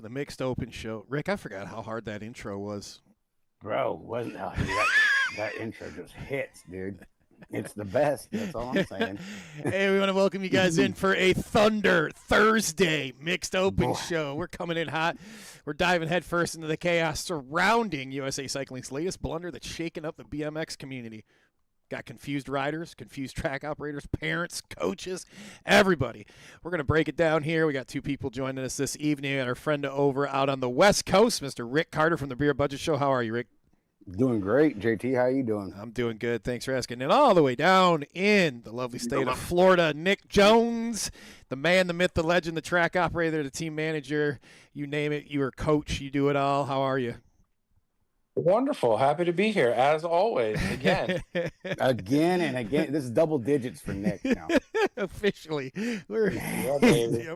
the Mixed Open Show. Rick, I forgot how hard that intro was. Bro, wasn't that intro just hits, dude. It's the best. That's all I'm saying. Hey, we want to welcome you guys in for a Thunder Thursday Mixed Open Boy. Show. We're coming in hot. We're diving headfirst into the chaos surrounding USA Cycling's latest blunder that's shaken up the BMX community. Got confused riders, confused track operators, parents, coaches, everybody. We're going to break it down here. We got two people joining us this evening. And our friend over out on the West Coast, Mr. Rick Carter from the Beer Budget Show. How are you, Rick? Doing great, JT. How you doing? I'm doing good. Thanks for asking. And all the way down in the lovely state of Florida, Nick Jones, the man, the myth, the legend, the track operator, the team manager. You name it. You are coach. You do it all. How are you? Wonderful. Happy to be here, as always, again. Again and again. This is double digits for Nick now. Officially. We're, Yeah, baby.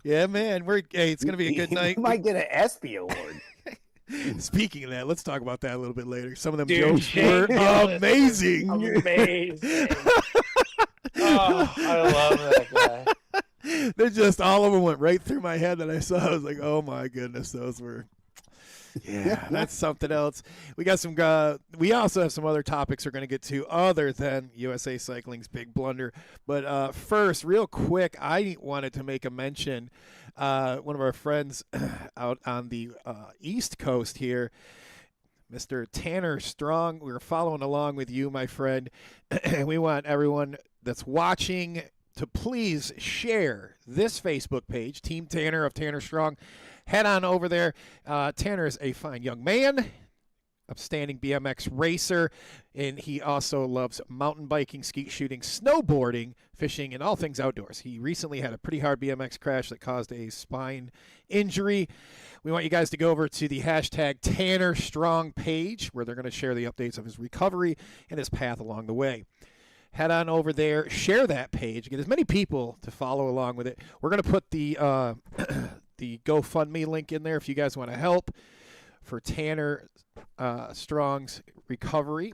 yeah, man. Hey, it's going to be a good night. You might get an ESPY award. Speaking of that, let's talk about that a little bit later. Some of them Dude, jokes were amazing. Amazing. Oh, I love that guy. They're just, all of them went right through my head that I saw. I was like, oh my goodness, those were... Yeah, that's something else. We got some. We also have some other topics we're going to get to other than USA Cycling's big blunder. But first, real quick, I wanted to make a mention. One of our friends out on the East Coast here, Mr. Tanner Strong. We were following along with you, my friend, and we want everyone that's watching to please share this Facebook page, Team Tanner of Tanner Strong. Head on over there. Tanner is a fine young man, upstanding BMX racer, and he also loves mountain biking, skeet shooting, snowboarding, fishing, and all things outdoors. He recently had a pretty hard BMX crash that caused a spine injury. We want you guys to go over to the hashtag Tanner Strong page, where they're going to share the updates of his recovery and his path along the way. Head on over there, share that page, get as many people to follow along with it. We're going to put the the GoFundMe link in there if you guys want to help for Tanner Strong's recovery.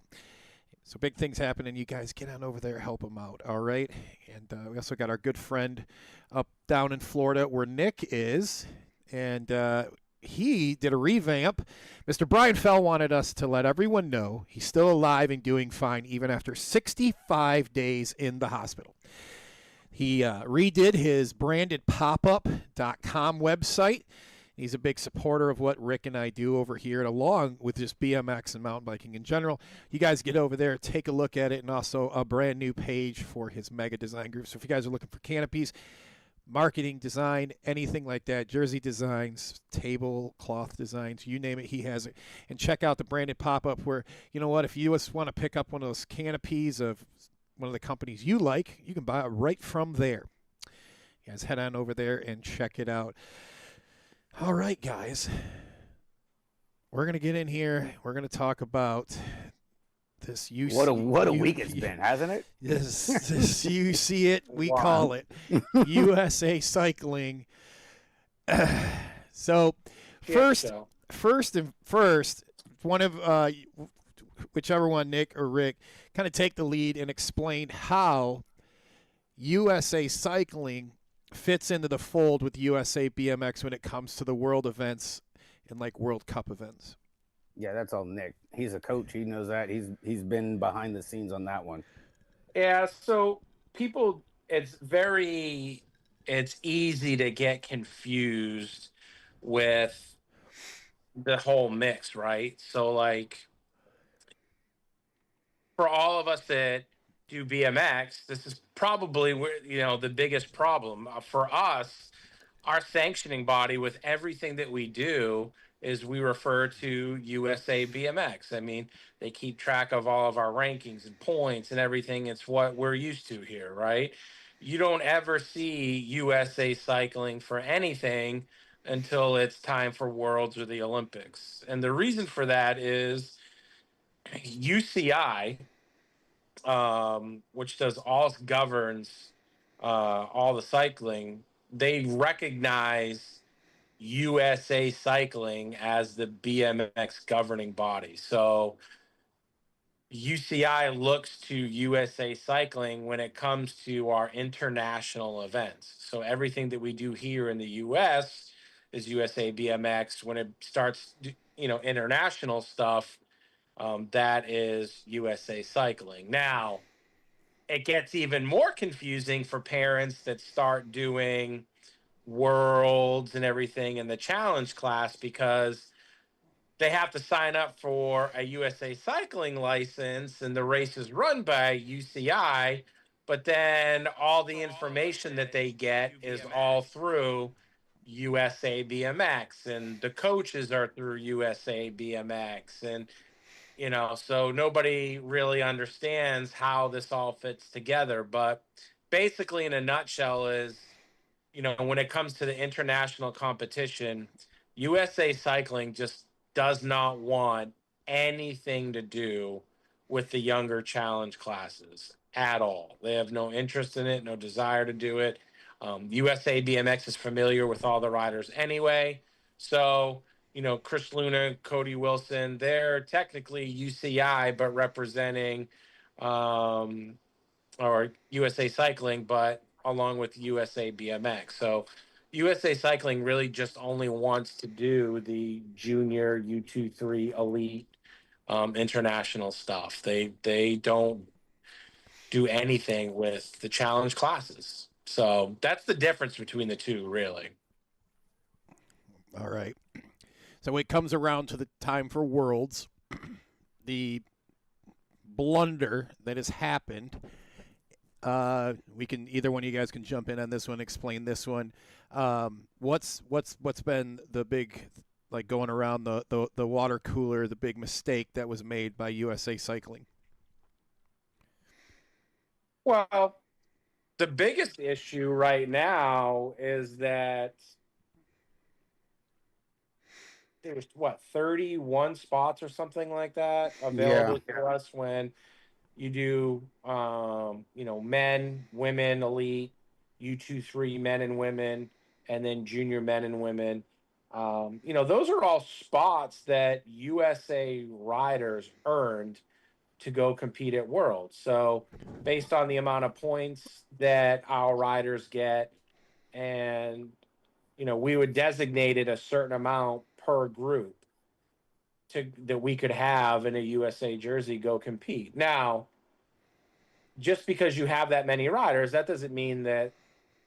So big things happening. You guys get on over there, help him out, all right? And we also got our good friend up down in Florida where Nick is, and he did a revamp. Mr. Brian Fell wanted us to let everyone know he's still alive and doing fine even after 65 days in the hospital. He redid his brandedpopup.com website. He's a big supporter of what Rick and I do over here, and along with just BMX and mountain biking in general. You guys get over there, take a look at it, and also a brand new page for his Mega Design Group. So if you guys are looking for canopies, marketing, design, anything like that, jersey designs, tablecloth designs, you name it, he has it. And check out the Branded Pop-Up where, you know what, if you just want to pick up one of those canopies of one of the companies you like, you can buy it right from there. You guys head on over there and check it out. All right, guys. We're going to get in here. We're going to talk about this What a week it's been, hasn't it? This you see it, we call it USA Cycling. So first, one of whichever one, Nick or Rick, kind of take the lead and explain how USA Cycling fits into the fold with USA BMX when it comes to the world events and like World Cup events. Yeah, that's all Nick. He's a coach. He knows that. He's been behind the scenes on that one. Yeah, so people, it's easy to get confused with the whole mix, right? So like for all of us that do BMX, this is probably where, the biggest problem for us. Our sanctioning body with everything that we do is we refer to USA BMX. I mean, they keep track of all of our rankings and points and everything. It's what we're used to here, right? You don't ever see USA Cycling for anything until it's time for Worlds or the Olympics. And the reason for that is UCI, which governs all the cycling, they recognize USA Cycling as the BMX governing body. So UCI looks to USA Cycling when it comes to our international events. So everything that we do here in the US is USA BMX. When it starts, international stuff, that is USA Cycling. Now, it gets even more confusing for parents that start doing worlds and everything in the challenge class, because they have to sign up for a USA Cycling license and the race is run by UCI, but then all the information that they get is all through USA BMX, and the coaches are through USA BMX, and so nobody really understands how this all fits together. But basically, in a nutshell, is when it comes to the international competition, USA Cycling just does not want anything to do with the younger challenge classes at all. They have no interest in it, no desire to do it. USA BMX is familiar with all the riders anyway. So, Chris Luna, Cody Wilson, they're technically UCI, but representing or USA Cycling, but along with USA BMX. So USA Cycling really just only wants to do the junior U23 elite international stuff. They don't do anything with the challenge classes. So that's the difference between the two, really. All right. So it comes around to the time for Worlds, the blunder that has happened. We can, either one of you guys can jump in on this one, explain this one. What's been the big, like, going around the water cooler, the big mistake that was made by USA Cycling? Well, the biggest issue right now is that there's 31 spots or something like that available to us when you do men, women, elite, U23 men and women, and then junior men and women. Those are all spots that USA riders earned to go compete at Worlds. So based on the amount of points that our riders get, and we would designate it a certain amount per group that we could have in a USA jersey go compete. Now, just because you have that many riders, that doesn't mean that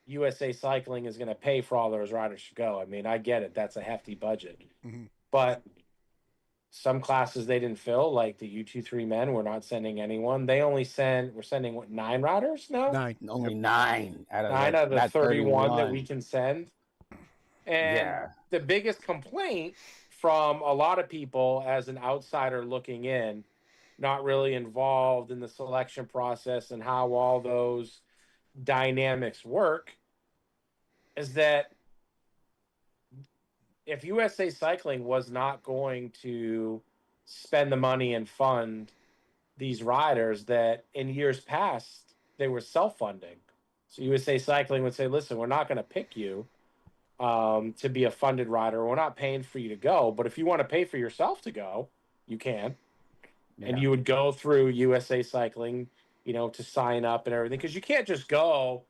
USA Cycling is going to pay for all those riders to go. I mean, I get it. That's a hefty budget. Mm-hmm. But some classes they didn't fill, like the U23 men, we're not sending anyone. We're sending, 9 riders now? 9. Only 9 out of 9 out of the that 31 that we can send. And the biggest complaint from a lot of people as an outsider looking in, not really involved in the selection process and how all those dynamics work, is that if USA Cycling was not going to spend the money and fund these riders, that in years past they were self-funding. So USA Cycling would say, listen, we're not going to pick you to be a funded rider. We're not paying for you to go, but if you want to pay for yourself to go, you can. Yeah. And you would go through USA Cycling, to sign up and everything, because you can't just go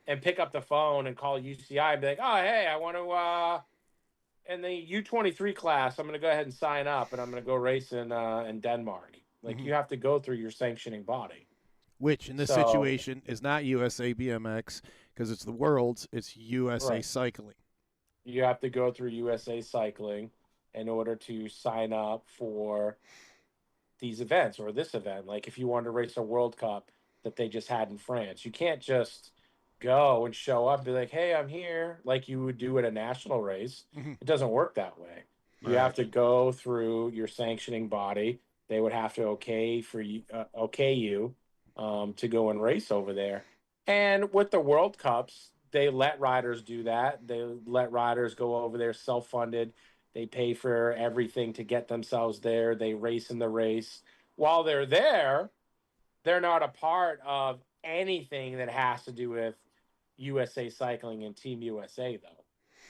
and pick up the phone and call UCI and be like, oh, hey, I want to, in the U23 class, I'm going to go ahead and sign up, and I'm going to go race in Denmark. Like, you have to go through your sanctioning body. Which, in this situation, is not USA BMX, because it's the Worlds, it's USA Cycling. You have to go through USA Cycling in order to sign up for these events or this event. Like, if you want to race a World Cup that they just had in France, you can't just go and show up and be like, hey, I'm here, like you would do at a national race. Mm-hmm. It doesn't work that way. You have to go through your sanctioning body. They would have to okay you to go and race over there. And with the World Cups, they let riders do that. They let riders go over there self-funded. They pay for everything to get themselves there. They race in the race. While they're there, they're not a part of anything that has to do with USA Cycling and Team USA, though.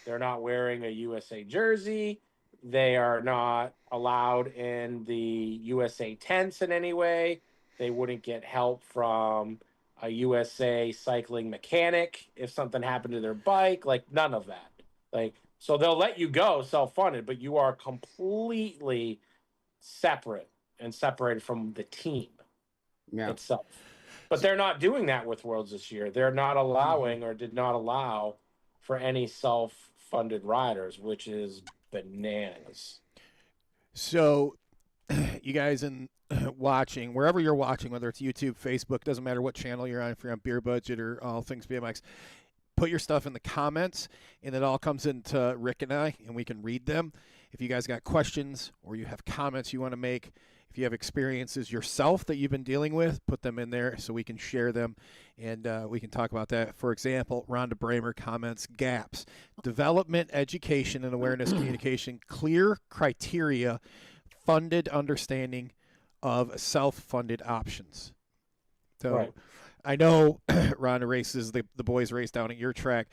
They're not wearing a USA jersey. They are not allowed in the USA tents in any way. They wouldn't get help from a USA Cycling mechanic if something happened to their bike. Like, none of that. Like, So they'll let you go self-funded, but you are completely separate and separated from the team itself. But they're not doing that with Worlds this year. They're not allowing or did not allow for any self-funded riders, which is bananas. So, you guys in watching, wherever you're watching, whether it's YouTube, Facebook, doesn't matter what channel you're on, if you're on Beer Budget or All Things BMX, put your stuff in the comments, and it all comes into Rick and I, and we can read them. If you guys got questions or you have comments you want to make, if you have experiences yourself that you've been dealing with, put them in there so we can share them, and we can talk about that. For example, Rhonda Bramer comments, gaps, development, education, and awareness communication, clear criteria, funded understanding of self-funded options. So Right. I know Rhonda races the boys race down at your track,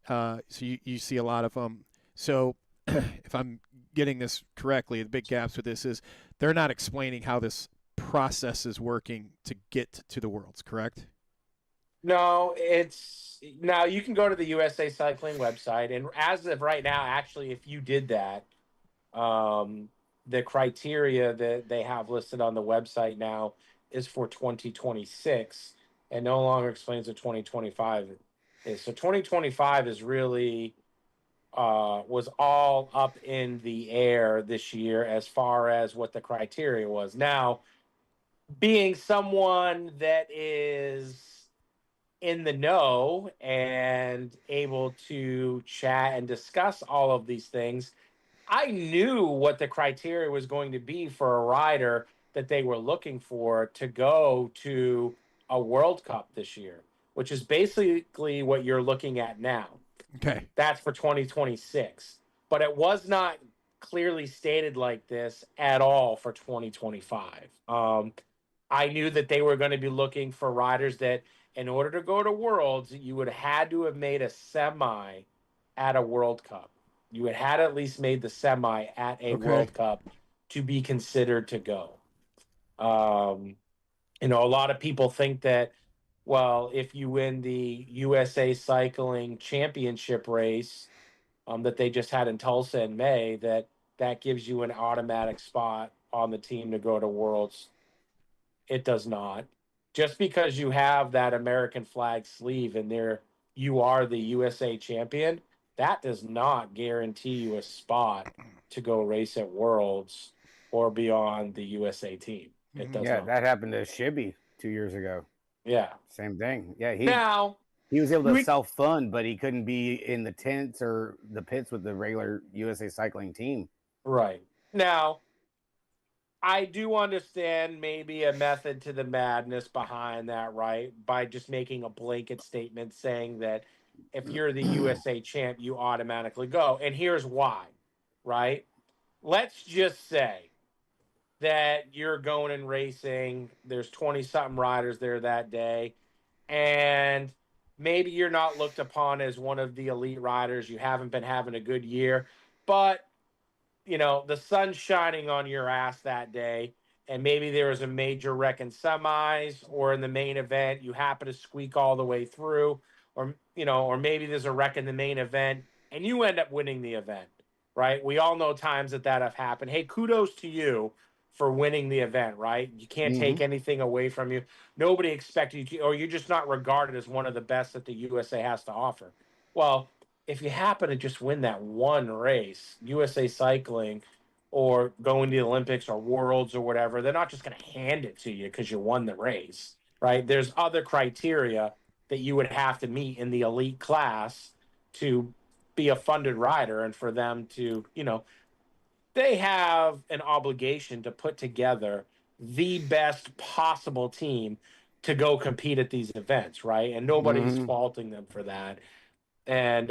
so you see a lot of them. So if I'm getting this correctly, the big gaps with this is they're not explaining how this process is working to get to the Worlds, correct? No, it's now you can go to the USA Cycling website, and as of right now, actually, if you did that, the criteria that they have listed on the website now is for 2026 and no longer explains what 2025 is. So 2025 is really was all up in the air this year as far as what the criteria was. Now, being someone that is in the know and able to chat and discuss all of these things, I knew what the criteria was going to be for a rider that they were looking for to go to a World Cup this year, which is basically what you're looking at now. Okay. That's for 2026. But it was not clearly stated like this at all for 2025. I knew that they were going to be looking for riders that, in order to go to Worlds, you would have had to have made a semi at a World Cup. You had at least made the semi at a World Cup to be considered to go. A lot of people think that, well, if you win the USA Cycling Championship race that they just had in Tulsa in May, that gives you an automatic spot on the team to go to Worlds. It does not. Just because you have that American flag sleeve and there you are the USA champion, that does not guarantee you a spot to go race at Worlds or be on the USA team. It does not. That happened to Shibby 2 years ago. Yeah. Same thing. Yeah, he was able to self-fund, but he couldn't be in the tents or the pits with the regular USA Cycling team. Right. Now, I do understand maybe a method to the madness behind that, right? By just making a blanket statement saying that if you're the USA champ, you automatically go. And here's why, right? Let's just say that you're going and racing, there's 20-something riders there that day, and maybe you're not looked upon as one of the elite riders. You haven't been having a good year, but the sun's shining on your ass that day, and maybe there was a major wreck in semis or in the main event. You happen to squeak all the way through, or maybe there's a wreck in the main event and you end up winning the event, right? We all know times that have happened. Hey, kudos to you for winning the event, right? You can't take anything away from you. Nobody expected you to, or you're just not regarded as one of the best that the USA has to offer. Well, if you happen to just win that one race, USA Cycling, or going to the Olympics or Worlds or whatever, they're not just going to hand it to you because you won the race, right? There's other criteria that you would have to meet in the elite class to be a funded rider, and for them to, they have an obligation to put together the best possible team to go compete at these events, right? And nobody's faulting them for that. And,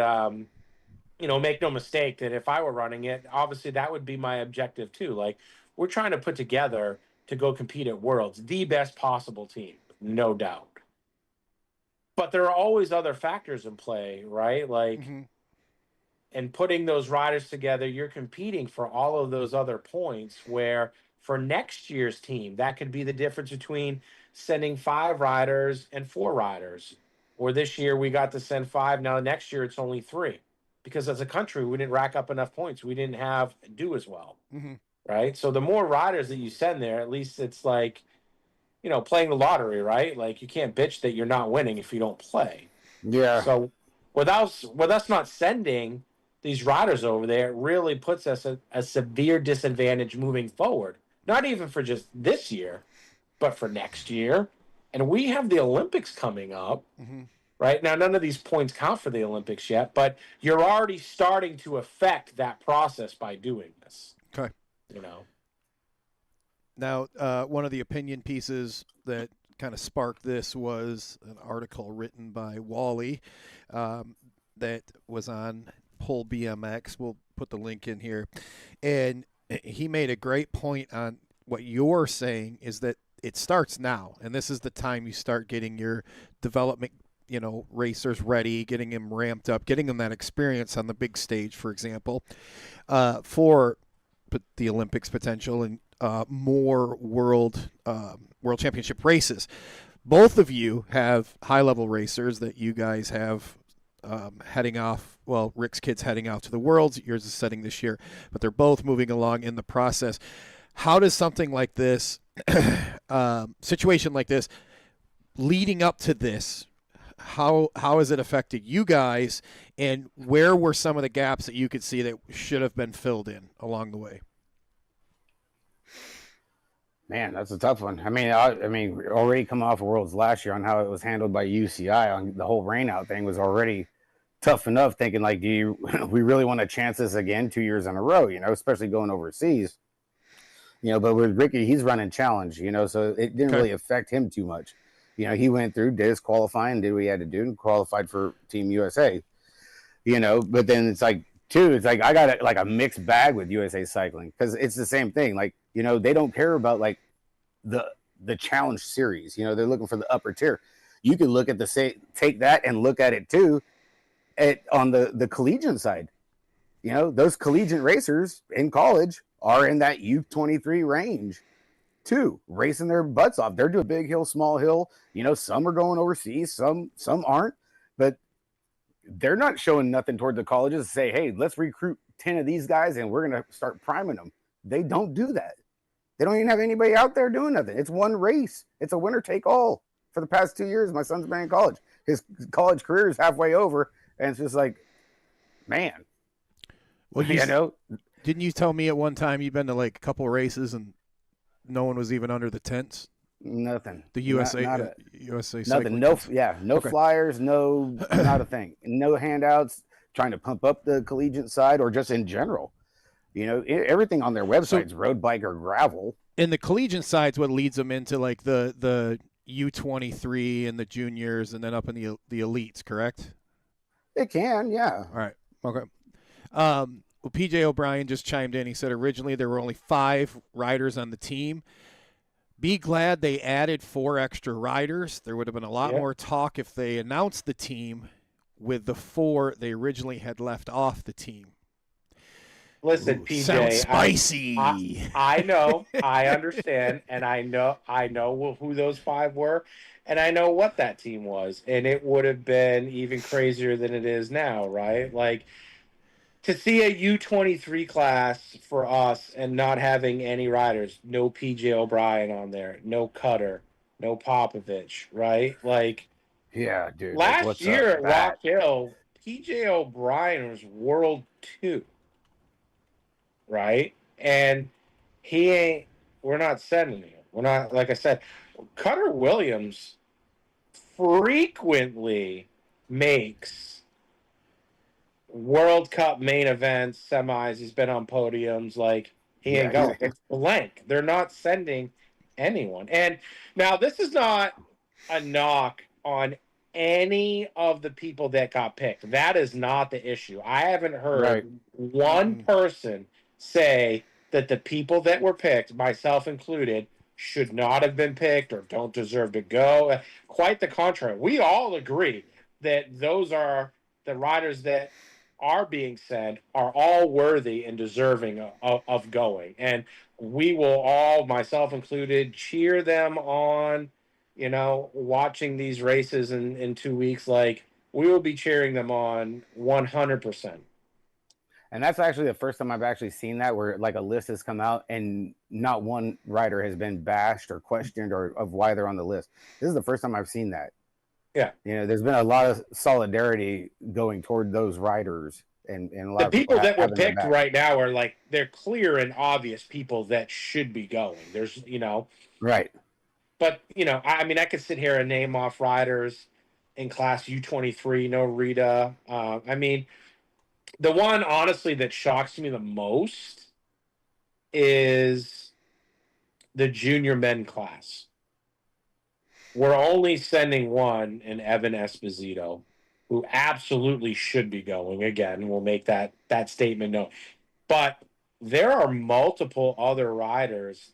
make no mistake that if I were running it, obviously that would be my objective too. Like, we're trying to put together to go compete at Worlds the best possible team, no doubt. But there are always other factors in play, right? Like, and putting those riders together, you're competing for all of those other points where for next year's team, that could be the difference between sending 5 riders and 4 riders. Or this year we got to send 5. Now next year it's only 3. because as a country, we didn't rack up enough points. We didn't do as well. Mm-hmm. Right. So the more riders that you send there, at least it's like, playing the lottery, right? Like you can't bitch that you're not winning if you don't play. Yeah. So with us not sending these riders over there, it really puts us at a severe disadvantage moving forward. Not even for just this year, but for next year. And we have the Olympics coming up. Mm-hmm. Right now, none of these points count for the Olympics yet, but you're already starting to affect that process by doing this. Okay. Now, one of the opinion pieces that kind of sparked this was an article written by Wally that was on Pull BMX. We'll put the link in here. And he made a great point on what you're saying is that it starts now, and this is the time you start getting your development racers ready, getting them ramped up, getting them that experience on the big stage, for example, for the Olympics potential and more world championship races. Both of you have high-level racers that you guys have heading off. Well, Rick's kid's heading out to the Worlds. Yours is setting this year, but they're both moving along in the process. How does something like this, situation like this, leading up to this, how has it affected you guys, and where were some of the gaps that you could see that should have been filled in along the way? Man, that's a tough one. I mean, already coming off of Worlds last year on how it was handled by UCI on the whole rainout thing was already tough enough. Thinking like, we really want to chance this again 2 years in a row? Especially going overseas. But with Ricky, he's running challenge. So it didn't really affect him too much. He went through, did his qualifying, did what he had to do, and qualified for Team USA. But then it's like, I got a mixed bag with USA Cycling because it's the same thing. Like, they don't care about like the challenge series. They're looking for the upper tier. You could look at take that and look at it too, on the collegiate side. Those collegiate racers in college are in that U23 range too, racing their butts off. They're doing big hill, small hill. Some are going overseas, some aren't, but they're not showing nothing toward the colleges to say, hey, let's recruit 10 of these guys and we're going to start priming them. They don't do that. They don't even have anybody out there doing nothing. It's one race. It's a winner take all. For the past 2 years, my son's been in college. His college career is halfway over, and it's just like, man. Well, didn't you tell me at one time you've been to like a couple of races and no one was even under the tents? Nothing. The USA, USA Cycling. Nothing. No flyers. No, not a thing. No handouts. Trying to pump up the collegiate side or just in general. Everything on their website's road bike or gravel. And the collegiate side's what leads them into like the U23 and the juniors, and then up in the elites. Correct? It can, yeah. All right. Okay. Well, PJ O'Brien just chimed in. He said originally there were only 5 riders on the team. Be glad they added 4 extra riders. There would have been a lot more talk if they announced the team with the 4 they originally had left off the team. Listen, PJ, sounds spicy. I know, I understand, and I know who those 5 were, and I know what that team was, and it would have been even crazier than it is now, right? Like, to see a U23 class for us and not having any riders, no PJ O'Brien on there, no Cutter, no Popovich, right? Like, yeah, dude. Last year at Rock Hill, PJ O'Brien was World 2, right? And we're not sending him. We're not, like I said, Cutter Williams frequently makes World Cup main events, semis. He's been on podiums. Like, he ain't going. It's blank. They're not sending anyone. And now this is not a knock on any of the people that got picked. That is not the issue. I haven't heard one person say that the people that were picked, myself included, should not have been picked or don't deserve to go. Quite the contrary. We all agree that those are the riders that are being sent are all worthy and deserving of going. And we will all, myself included, cheer them on, watching these races in 2 weeks. Like, we will be cheering them on 100%. And that's actually the first time I've actually seen that, where like a list has come out and not one rider has been bashed or questioned or of why they're on the list. This is the first time I've seen that. Yeah. You know, there's been a lot of solidarity going toward those riders, and a lot The of people people that were having their picked back. right now are like, they're clear and obvious people that should be going. There's, Right. but, I mean, I could sit here and name off riders in class U23, no Rita. I mean, the one, honestly, that shocks me the most is the junior men class. We're only sending one in Evan Esposito, who absolutely should be going. Again, we'll make that statement known. But there are multiple other riders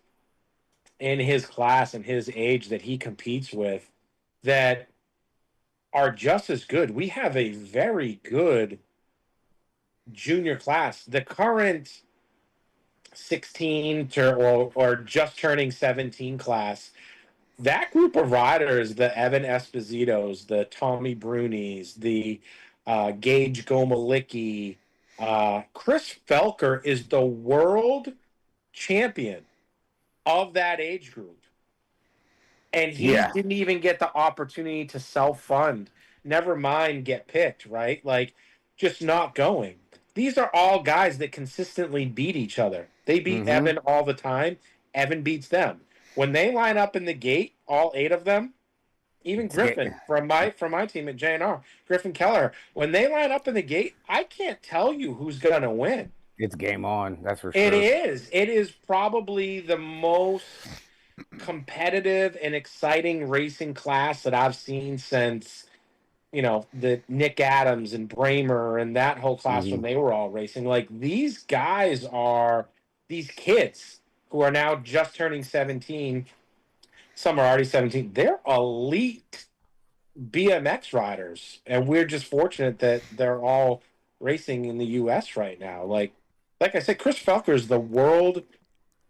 in his class and his age that he competes with that are just as good. We have a very good junior class. The current 16 or just turning 17 class, that group of riders, the Evan Espositos, the Tommy Brunis, the Gage Gomalicki, Chris Felker is the world champion of that age group. And he didn't even get the opportunity to self-fund. Never mind get picked, right? Like, just not going. These are all guys that consistently beat each other. They beat Evan all the time. Evan beats them. When they line up in the gate, all 8 of them, even Griffin from my team at JNR, Griffin Keller, when they line up in the gate, I can't tell you who's going to win. It's game on, that's for sure. It is. It is probably the most competitive and exciting racing class that I've seen since, the Nick Adams and Bramer and that whole class when they were all racing. Like, these guys are these kids who are now just turning 17. Some are already 17. They're elite BMX riders, and we're just fortunate that they're all racing in the U.S. right now. Like I said, Chris Felker is the world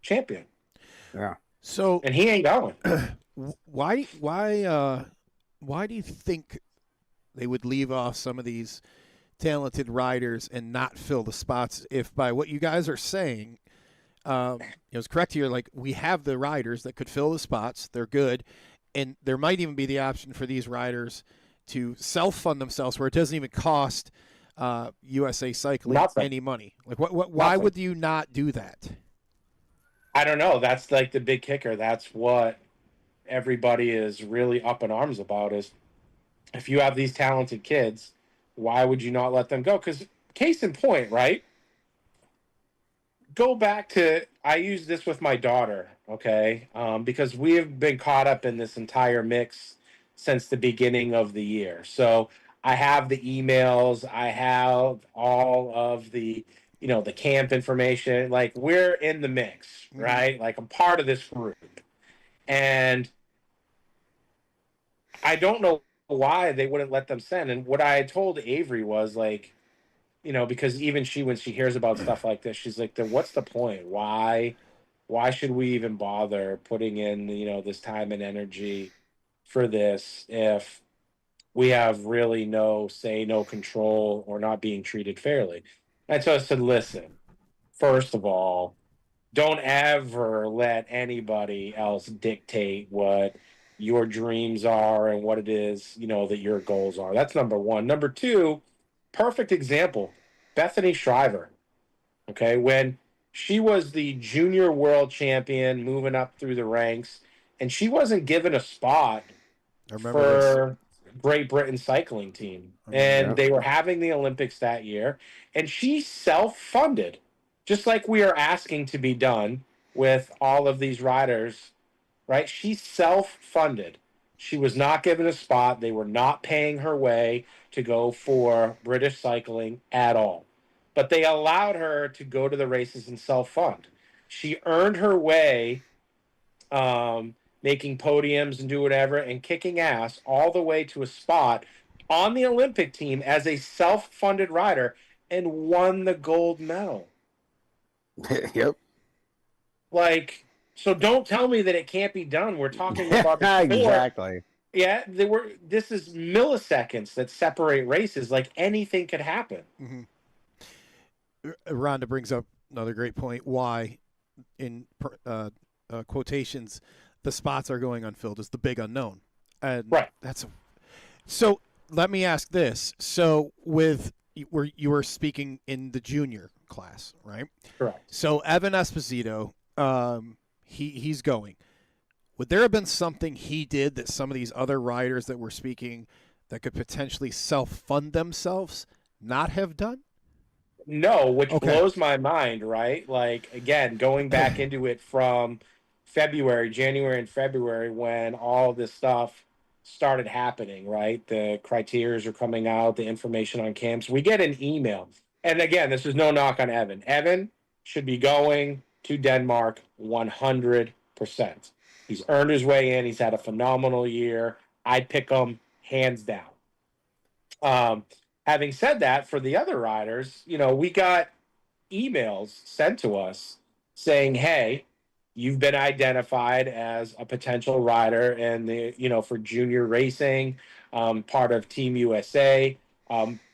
champion. Yeah. So, and he ain't going. Why do you think they would leave off some of these talented riders and not fill the spots? If by what you guys are saying, it was correct here. Like, we have the riders that could fill the spots. They're good. And there might even be the option for these riders to self-fund themselves where it doesn't even cost USA Cycling any money. Like, why would you not do that? I don't know. That's like the big kicker. That's what everybody is really up in arms about, is if you have these talented kids, why would you not let them go? Because case in point, right? Go back to, I use this with my daughter, okay? Because we have been caught up in this entire mix since the beginning of the year. So I have the emails, I have all of the, the camp information. Like, we're in the mix, right? Like, I'm part of this group. And I don't know why they wouldn't let them send. And what I told Avery was, like, because even she, when she hears about stuff like this, she's like, then what's the point? Why should we even bother putting in, this time and energy for this if we have really no say, no control, or not being treated fairly? And so I said, listen, first of all, don't ever let anybody else dictate what your dreams are and what it is, that your goals are. That's number one. Number two, perfect example, Bethany Shriver. Okay, when she was the junior world champion, moving up through the ranks, and she wasn't given a spot for Great Britain cycling team. And they were having the Olympics that year, and she self-funded, just like we are asking to be done with all of these riders, right? She self-funded. She was not given a spot. They were not paying her way to go for British cycling at all. But they allowed her to go to the races and self-fund. She earned her way, making podiums and do whatever and kicking ass all the way to a spot on the Olympic team as a self-funded rider and won the gold medal. Yep. Like, so don't tell me that it can't be done. We're talking about the sport. Exactly. Yeah, this is milliseconds that separate races. Like, anything could happen. Mm-hmm. Rhonda brings up another great point. Why, in quotations, the spots are going unfilled is the big unknown, and Right. so. Let me ask this: so with where you were speaking in the junior class, right? Correct. So Evan Esposito, he's going. Would there have been something he did that some of these other riders that were speaking that could potentially self-fund themselves not have done? No, which Okay. blows my mind, right? Like, again, going back into it from January and February, when all this stuff started happening, right? The criterias are coming out, the information on camps. We get an email. And again, this is no knock on Evan. Evan should be going to Denmark 100%. He's earned his way in. He's had a phenomenal year. I pick him hands down. Having said that, for the other riders, we got emails sent to us saying, "Hey, you've been identified as a potential rider in for junior racing, part of Team USA.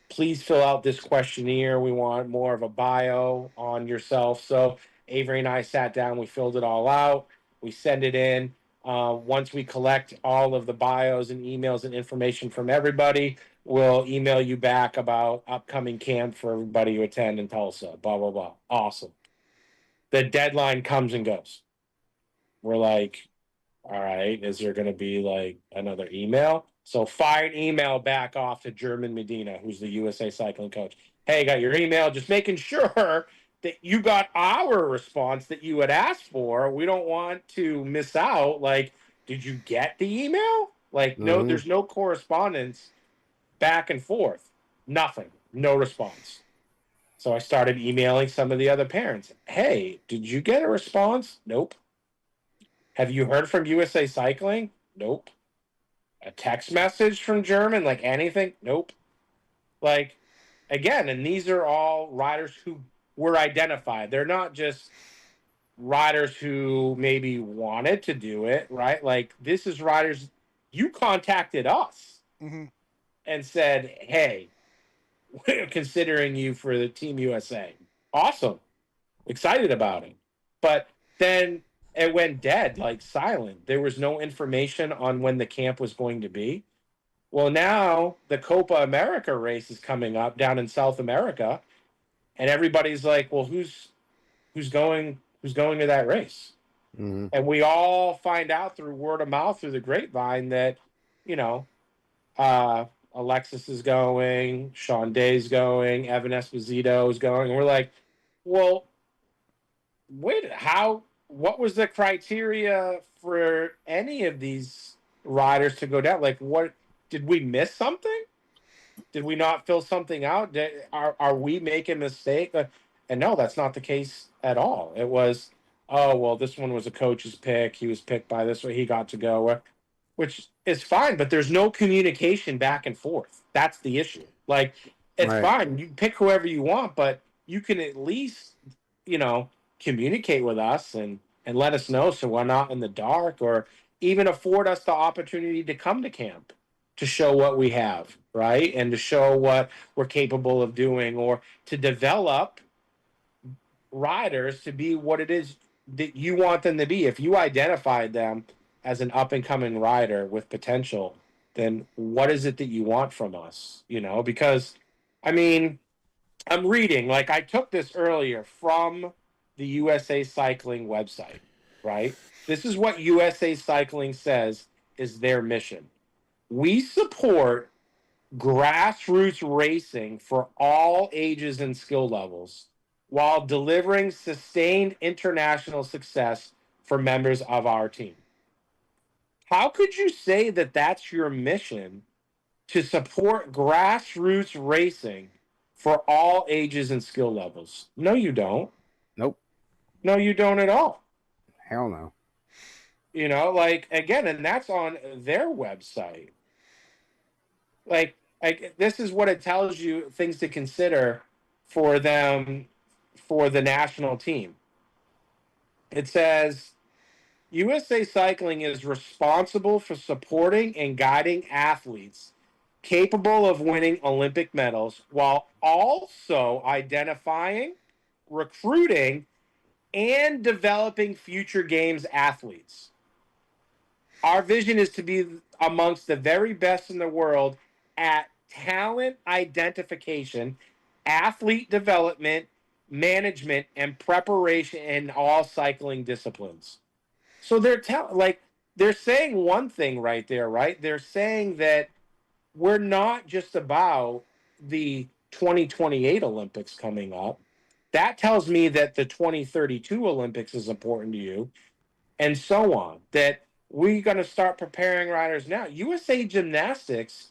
Please fill out this questionnaire. We want more of a bio on yourself." So Avery and I sat down. We filled it all out. We send it in. Once we collect all of the bios and emails and information from everybody, we'll email you back about upcoming camp for everybody to attend in Tulsa, blah, blah, blah. Awesome. The deadline comes and goes. We're like, all right, is there going to be like another email? So fire an email back off to German Medina, who's the USA cycling coach. Hey, got your email. Just making sure that you got our response that you had asked for. We don't want to miss out. Like, did you get the email? Like, no, there's no correspondence back and forth. Nothing. No response. So I started emailing some of the other parents. Hey, did you get a response? Nope. Have you heard from USA Cycling? Nope. A text message from German, like anything? Nope. Like, again, and these are all riders who were identified. They're not just riders who maybe wanted to do it, right? Like, this is riders, you contacted us and said, hey, we're considering you for the Team USA. Awesome. Excited about it. But then it went dead, like silent. There was no information on when the camp was going to be. Well, now the Copa America race is coming up down in South America, and everybody's like, well, who's going to that race? Mm-hmm. And we all find out through word of mouth, through the grapevine, that, Alexis is going, Sean Day's going, Evan Esposito is going. And we're like, well, wait, what was the criteria for any of these riders to go down? Like, what, did we miss something? Did we not fill something out? Are we making a mistake? And no, that's not the case at all. It was, oh, well, this one was a coach's pick. He was picked by this way. He got to go, which is fine, but there's no communication back and forth. That's the issue. Like, it's fine. You pick whoever you want, but you can at least, communicate with us and let us know so we're not in the dark, or even afford us the opportunity to come to camp to show what we have, right? And to show what we're capable of doing, or to develop riders to be what it is that you want them to be. If you identified them as an up-and-coming rider with potential, then what is it that you want from us? Because, I mean, I'm reading, like I took this earlier from the USA Cycling website, right? This is what USA Cycling says is their mission. We support grassroots racing for all ages and skill levels while delivering sustained international success for members of our team. How could you say that that's your mission, to support grassroots racing for all ages and skill levels? No, you don't. Nope. No, you don't at all. Hell no. Again, and that's on their website. Like, this is what it tells you, things to consider for them, for the national team. It says, USA Cycling is responsible for supporting and guiding athletes capable of winning Olympic medals while also identifying, recruiting, and developing future games athletes. Our vision is to be amongst the very best in the world at talent identification, athlete development, management, and preparation in all cycling disciplines. So they're saying one thing right there, right? They're saying that we're not just about the 2028 Olympics coming up. That tells me that the 2032 Olympics is important to you, and so on. That we're going to start preparing riders now. USA Gymnastics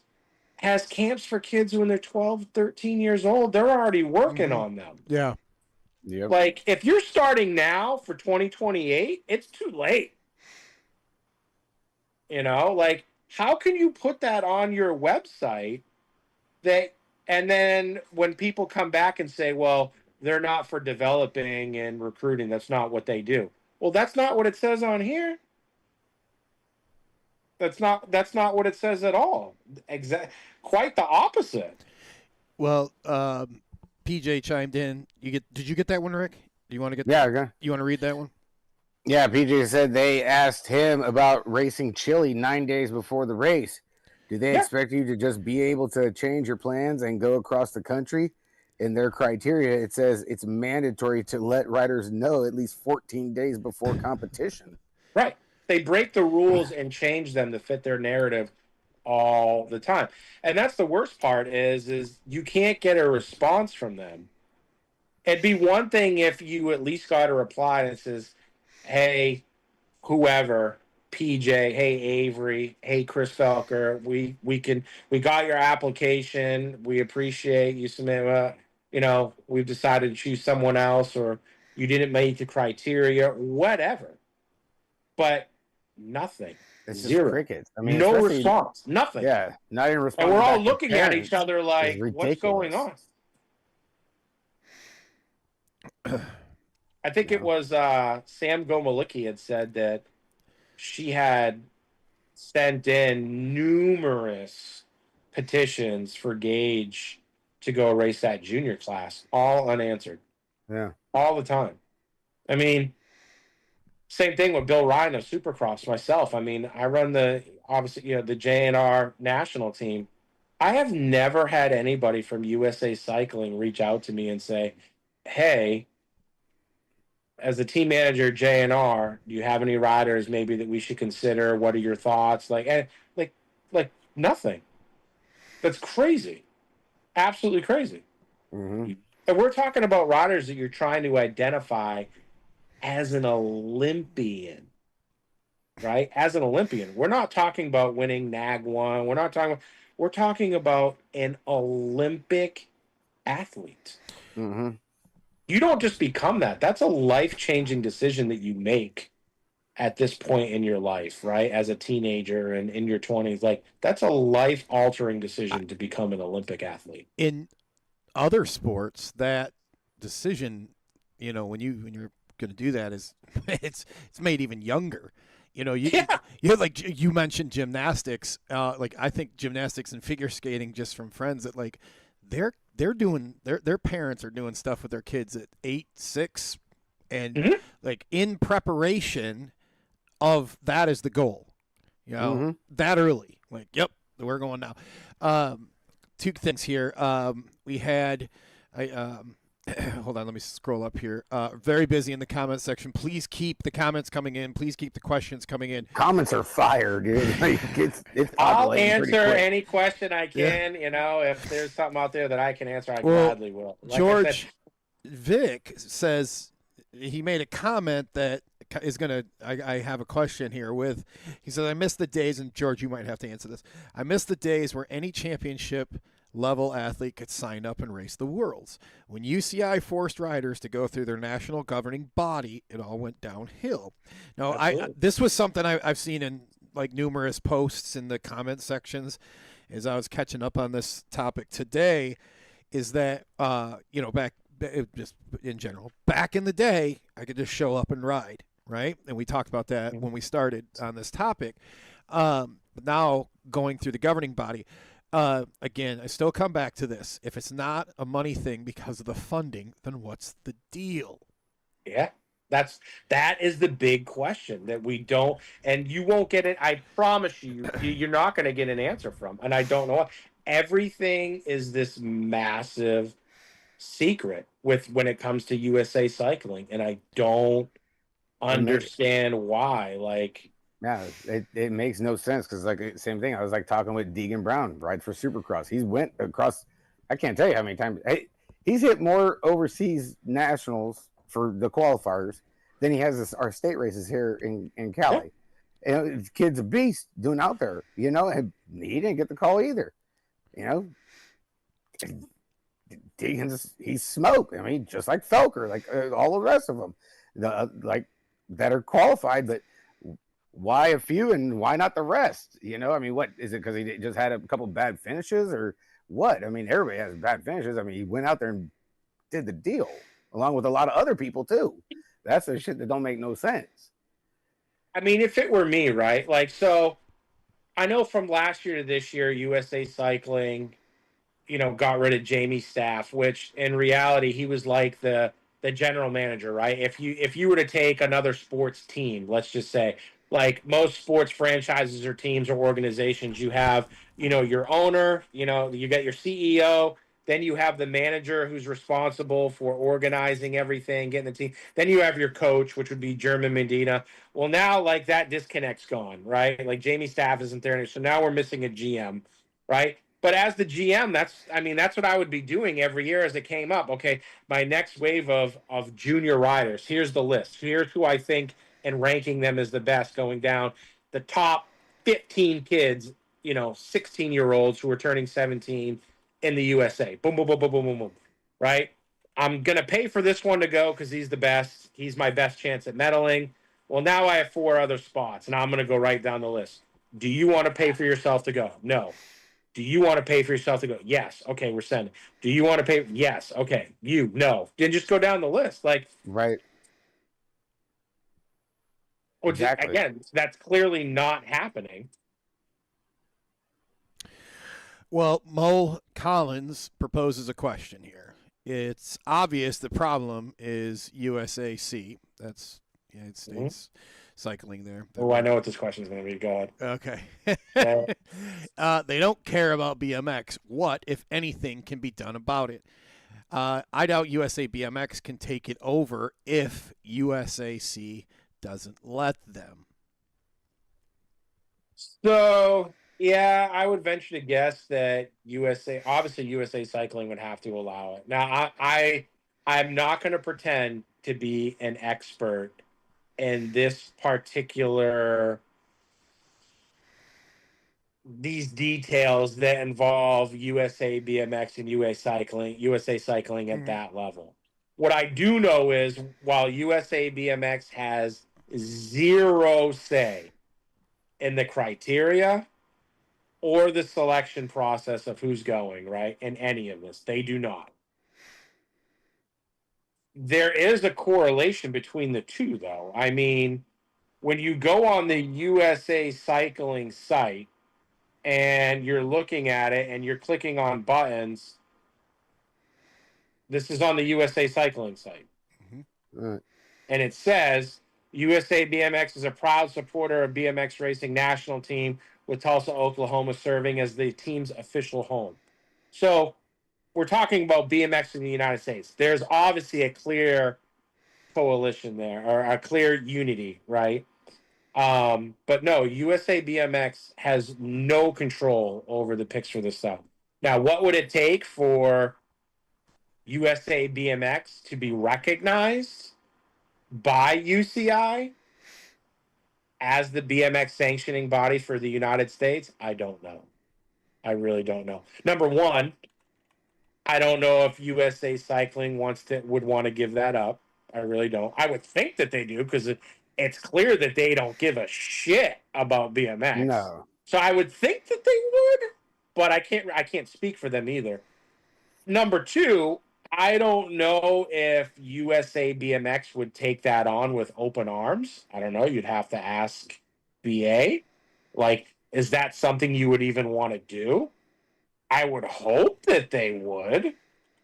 has camps for kids when they're 12, 13 years old. They're already working on them. Yeah. Yep. Like, if you're starting now for 2028, it's too late. You know, like, how can you put that on your website and then when people come back and say, well, they're not for developing and recruiting, that's not what they do. Well, that's not what it says on here. That's not what it says at all. Quite the opposite. Well, PJ chimed in. Did you get that one, Rick? Do you want to get? Yeah. Okay. You want to read that one? Yeah. PJ said they asked him about racing Chile 9 days before the race. Do they expect you to just be able to change your plans and go across the country? In their criteria, it says it's mandatory to let riders know at least 14 days before competition. Right. They break the rules and change them to fit their narrative all the time. And that's the worst part is you can't get a response from them. It'd be one thing if you at least got a reply that says, hey, whoever, PJ, hey, Avery, hey, Chris Felker, we got your application. We appreciate you submit, we've decided to choose someone else, or you didn't meet the criteria, whatever. But nothing. It's Zero. just crickets. I mean, no response. Nothing. Yeah, not even response. And we're all looking at each other like, what's going on? I think it was Sam Gomalicki had said that she had sent in numerous petitions for Gage to go race that junior class, all unanswered. Yeah. All the time. I mean, same thing with Bill Ryan of Supercross, myself. I mean, I run the JNR national team. I have never had anybody from USA Cycling reach out to me and say, hey, as the team manager at JNR, do you have any riders maybe that we should consider? What are your thoughts? Like nothing. That's crazy. Absolutely crazy. Mm-hmm. And we're talking about riders that you're trying to identify as an Olympian, right? As an Olympian. We're not talking about winning NAG 1. We're talking about an Olympic athlete. Mm-hmm. You don't just become that. That's a life-changing decision that you make at this point in your life, right? As a teenager and in your 20s. Like, that's a life-altering decision to become an Olympic athlete. In other sports, that decision, when you're going to do that is it's made even younger. You mentioned gymnastics. I think gymnastics and figure skating, just from friends, that like they're doing their parents are doing stuff with their kids at 8, 6, and like in preparation of that is the goal. That early. Like, yep, we're going now. Two things here. We had hold on, let me scroll up here. Very busy in the comment section. Please keep the comments coming in. Please keep the questions coming in. Comments are fire, dude. It's I'll answer any question I can. Yeah. If there's something out there that I can answer, I gladly will. Like George Vic says he made a comment that is going to – I have a question here with – he says, I miss the days – and George, you might have to answer this. I miss the days where any championship – level athlete could sign up and race the Worlds. When UCI forced riders to go through their national governing body, it all went downhill. Now, this was something I've seen in like numerous posts in the comment sections as I was catching up on this topic today, is that, back just in general, back in the day, I could just show up and ride, right? And we talked about that when we started on this topic. But now going through the governing body, Again, I still come back to this. If it's not a money thing because of the funding, then what's the deal? Yeah. That is the big question that we don't, and you won't get it. I promise you're not going to get an answer from. And I don't know what. Everything is this massive secret with when it comes to USA Cycling, and I don't understand why. Like, Yeah, it makes no sense because like same thing. I was like talking with Deegan Brown, right, for Supercross. He's went across. I can't tell you how many times he's hit more overseas nationals for the qualifiers than he has our state races here in Cali. Yeah. And the kid's a beast doing out there, you know. And he didn't get the call either, you know. Deegan's he's smoke. I mean, just like Felker, like all the rest of them, like that are qualified, but why a few and why not the rest? You know, I mean, what is it because he just had a couple bad finishes or what? I mean, everybody has bad finishes. I mean, he went out there and did the deal along with a lot of other people too. That's the shit that don't make no sense. I mean, if it were me, right? Like, so I know from last year to this year, USA Cycling, got rid of Jamie Staff, which in reality he was like the general manager, right? If you were to take another sports team, let's just say, like most sports franchises or teams or organizations, you have, your owner, you got your CEO, then you have the manager who's responsible for organizing everything, getting the team. Then you have your coach, which would be German Medina. Well, now like that disconnect's gone, right? Like Jamie Staff isn't there, so now we're missing a GM, right? But as the GM, that's what I would be doing every year as it came up. Okay, my next wave of junior riders. Here's the list. Here's who I think and ranking them as the best, going down the top 15 kids, 16-year-olds who are turning 17 in the USA. Boom, boom, boom, boom, boom, boom, boom. Right? I'm gonna pay for this one to go because he's the best. He's my best chance at medaling. Well, now I have 4 other spots, and I'm gonna go right down the list. Do you want to pay for yourself to go? No. Do you want to pay for yourself to go? Yes. Okay, we're sending. Do you want to pay? Yes. Okay. You, no. Then just go down the list. Like, right. Exactly. Again, that's clearly not happening. Well, Mo Collins proposes a question here. It's obvious the problem is USAC. That's United States Cycling there. Oh, I know what this question is going to be. Go ahead. Okay. They don't care about BMX. What, if anything, can be done about it? I doubt USA BMX can take it over if USAC doesn't let them. So, yeah, I would venture to guess that USA Cycling would have to allow it. Now, I'm not going to pretend to be an expert in this particular these details that involve USA BMX and USA Cycling at that level. What I do know is while USA BMX has zero say in the criteria or the selection process of who's going, right, in any of this, they do not. There is a correlation between the two, though. I mean, when you go on the USA Cycling site and you're looking at it and you're clicking on buttons, this is on the USA Cycling site. Right. And it says USA BMX is a proud supporter of BMX racing national team with Tulsa, Oklahoma serving as the team's official home. So we're talking about BMX in the United States. There's obviously a clear coalition there, or a clear unity, right? But no, USA BMX has no control over the picks for this stuff. Now, what would it take for USA BMX to be recognized by UCI as the BMX sanctioning body for the United States? I don't know. I really don't know. Number one, I don't know if USA Cycling would want to give that up. I really don't. I would think that they do because it's clear that they don't give a shit about BMX. No. So I would think that they would, but I can't speak for them either. Number two, I don't know if USA BMX would take that on with open arms. I don't know. You'd have to ask BA. Like, is that something you would even want to do? I would hope that they would,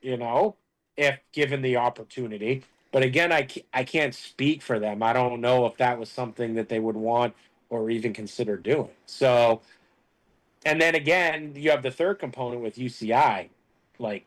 you know, if given the opportunity. But again, I can't speak for them. I don't know if that was something that they would want or even consider doing. So, and then again, you have the third component with UCI. Like,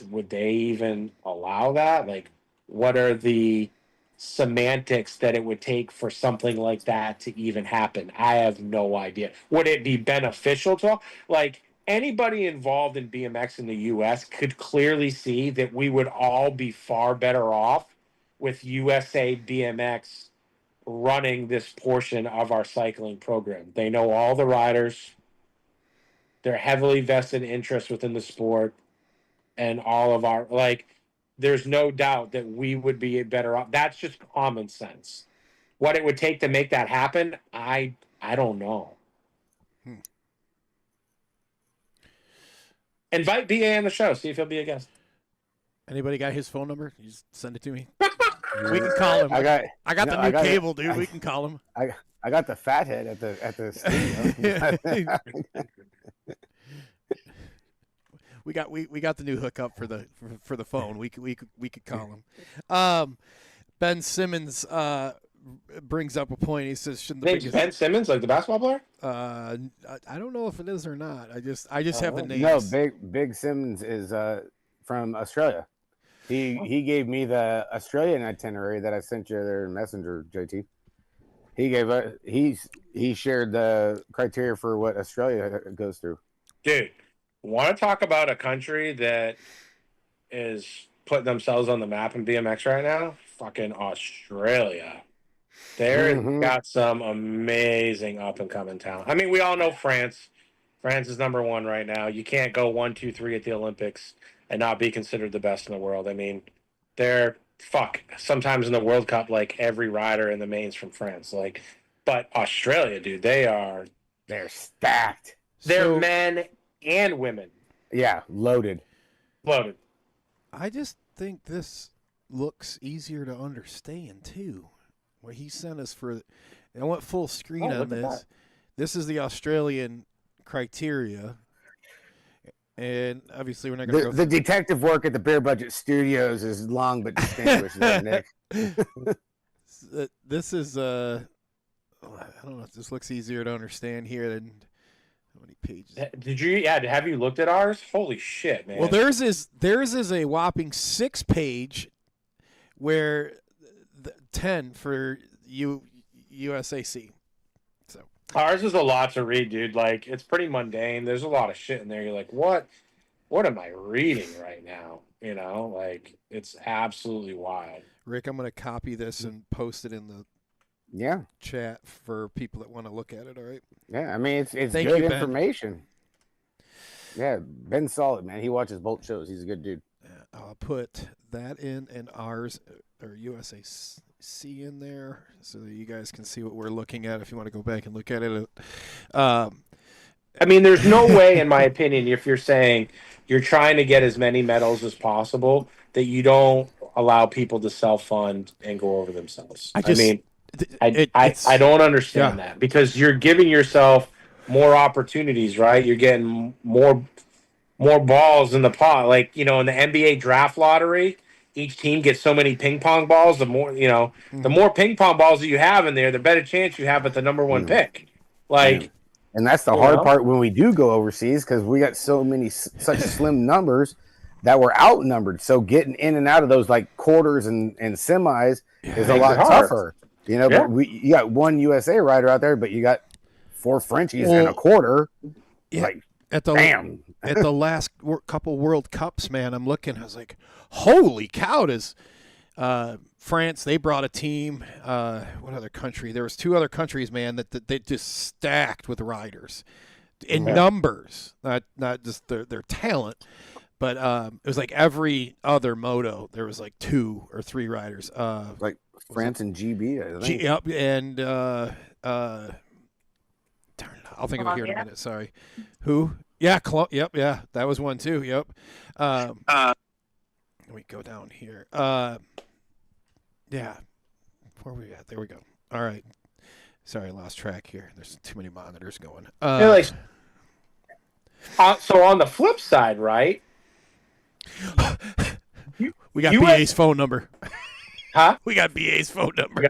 would they even allow that? Like, what are the semantics that it would take for something like that to even happen? I have no idea. Would it be beneficial to, like, anybody involved in BMX in the US could clearly see that we would all be far better off with USA BMX running this portion of our cycling program. They know all the riders, they're heavily vested interest within the sport, and all of our, like, there's no doubt that we would be better off. That's just common sense. What it would take to make that happen, I don't know. Invite BA on the show, see if he'll be a guest. Anybody got his phone number? You just send it to me. We can call him. I got the new cable, dude. We can call him. I got the fathead at the studio. We got the new hookup for the phone. We could call him. Ben Simmons brings up a point. He says, "Shouldn't the biggest..." Ben Simmons, like the basketball player? I don't know if it is or not. I just have the names. No, Big Simmons is from Australia. He gave me the Australian itinerary that I sent you there in Messenger, JT. He gave he shared the criteria for what Australia goes through. Dude, want to talk about a country that is putting themselves on the map in BMX right now? Fucking Australia. They're got some amazing up and coming talent. I mean, we all know France. France is number one right now. You can't go 1, 2, 3 at the Olympics and not be considered the best in the world. I mean, they're sometimes in the World Cup, like every rider in the mains from France. Like, but Australia, dude, they're stacked. They're men and women. Yeah, loaded. I just think this looks easier to understand too. What he sent us for, I went full screen on this. This is the Australian criteria, and obviously we're not going to go. The detective work at the Beer Budget Studios is long but distinguished, Nick. This is I don't know if this looks easier to understand here than how many pages. Did you? Yeah. Have you looked at ours? Holy shit, man. Well, theirs is a whopping 6-page, where 10 for USAC. So ours is a lot to read, dude. Like, it's pretty mundane. There's a lot of shit in there. You're like, what am I reading right now? You know, like, it's absolutely wild. Rick, I'm going to copy this and post it in the chat for people that want to look at it. All right. Yeah, I mean, it's good information. Yeah, Ben's solid, man. He watches both shows. He's a good dude. I'll put that in and ours, or USAC in there, so that you guys can see what we're looking at if you want to go back and look at it. I mean, there's no way, in my opinion, if you're saying you're trying to get as many medals as possible, that you don't allow people to self-fund and go over themselves. I don't understand that, because you're giving yourself more opportunities, right? You're getting more balls in the pot. Like, you know, in the NBA draft lottery, each team gets so many ping pong balls. The more, you know, the more ping pong balls that you have in there, the better chance you have at the number one pick. Like, and that's the hard part when we do go overseas, because we got so many such slim numbers that we're outnumbered. So getting in and out of those like quarters and semis is a lot tougher. You know, but you got one USA rider out there, but you got 4 Frenchies and a quarter. Yeah, like, at the last couple World Cups, man, I'm looking. I was like, holy cow! Does France? They brought a team. What other country? There was 2 other countries, man, that they just stacked with riders in numbers, not just their talent. But it was like every other moto, there was like 2 or 3 riders. Like France and GB, I think. Yep, and I'll think of it here in a minute. Sorry. Who? Yeah, yep, yeah, that was one too. Yep. Let me go down here. Yeah. Where we at? There we go. All right. Sorry, I lost track here. There's too many monitors going. So on the flip side, right? We got US, BA's phone number. huh? We got BA's phone number.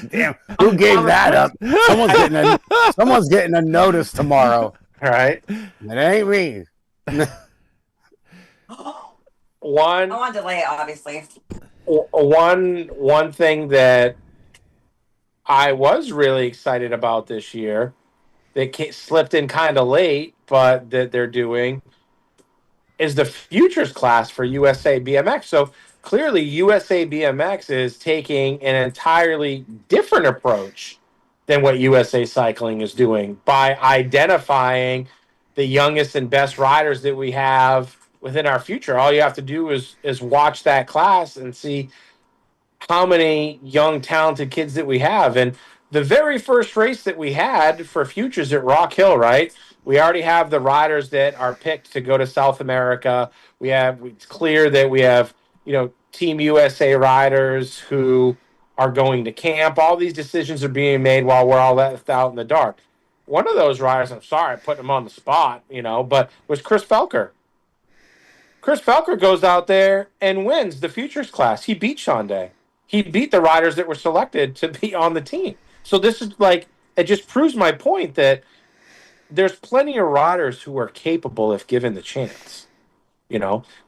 Damn, who gave that up? Someone's getting a notice tomorrow. All right. It ain't me. One. I want to delay it, obviously. One thing that I was really excited about this year that slipped in kind of late, but that they're doing is the futures class for USA BMX. So clearly, USA BMX is taking an entirely different approach than what USA Cycling is doing by identifying the youngest and best riders that we have within our future. All you have to do is watch that class and see how many young, talented kids that we have. And the very first race that we had for futures at Rock Hill, right? We already have the riders that are picked to go to South America. It's clear that we have, Team USA riders who are going to camp. All these decisions are being made while we're all left out in the dark. One of those riders, I'm sorry, putting him on the spot, but was Chris Felker. Chris Felker goes out there and wins the futures class. He beat Sean Day. He beat the riders that were selected to be on the team. So this is it just proves my point that there's plenty of riders who are capable if given the chance.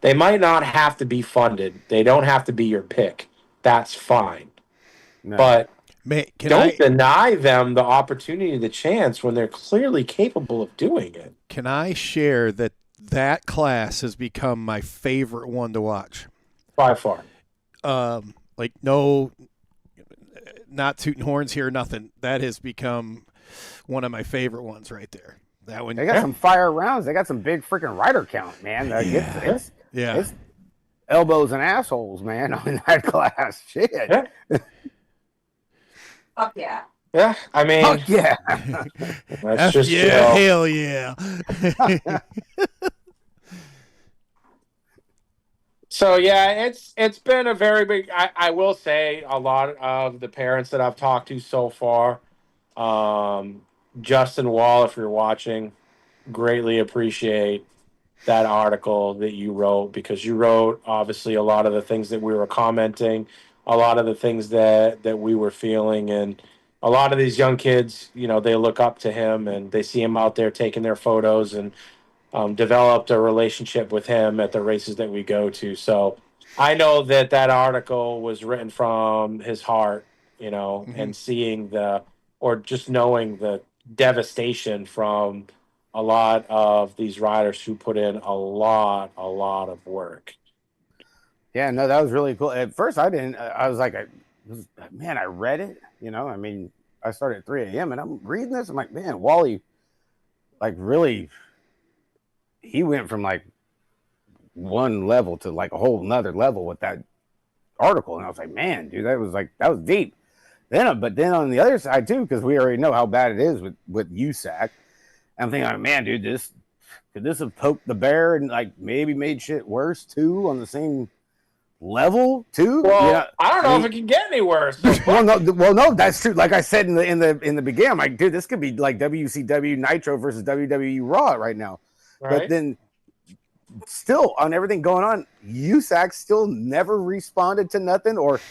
They might not have to be funded. They don't have to be your pick. That's fine. No. But don't deny them the opportunity, the chance when they're clearly capable of doing it. Can I share that class has become my favorite one to watch? By far. No, not tooting horns here, nothing. That has become one of my favorite ones right there. That one. They got some fire rounds. They got some big freaking rider count, man. It's elbows and assholes, man, in that class. Shit. Yeah. Fuck yeah. Yeah, I mean. Fuck yeah. That's just, hell yeah. So yeah, it's been a very big. I will say a lot of the parents that I've talked to so far, Justin Wall, if you're watching, greatly appreciate that article that you wrote, because you wrote obviously a lot of the things that we were commenting, a lot of the things that we were feeling, and a lot of these young kids, they look up to him and they see him out there taking their photos and. Developed a relationship with him at the races that we go to. So I know that article was written from his heart, and seeing just knowing the devastation from a lot of these riders who put in a lot of work. Yeah, no, that was really cool. At first I was like, man, I read it, I started at 3 a.m. and I'm reading this. I'm like, man, Wally, really, he went from one level to a whole nother level with that article. And I was like, man, dude, that was deep. But then on the other side too, because we already know how bad it is with USAC. I'm thinking, man, dude, could this have poked the bear and maybe made shit worse too on the same level too? Well, I don't know if it can get any worse. well, no, that's true. Like I said in the beginning, I'm like, dude, this could be like WCW Nitro versus WWE Raw right now. Right. But then still on everything going on, USAC still never responded to nothing or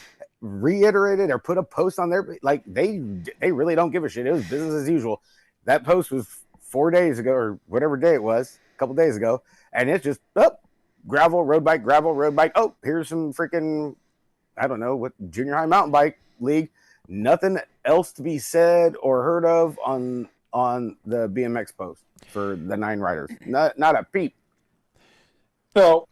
reiterated or put a post on there. They really don't give a shit. It was business as usual. That post was 4 days ago or whatever day it was, a couple days ago. And it's just gravel, road bike. Oh, here's some freaking, I don't know, what junior high mountain bike league. Nothing else to be said or heard of on the BMX post for the 9 riders. Not a peep. So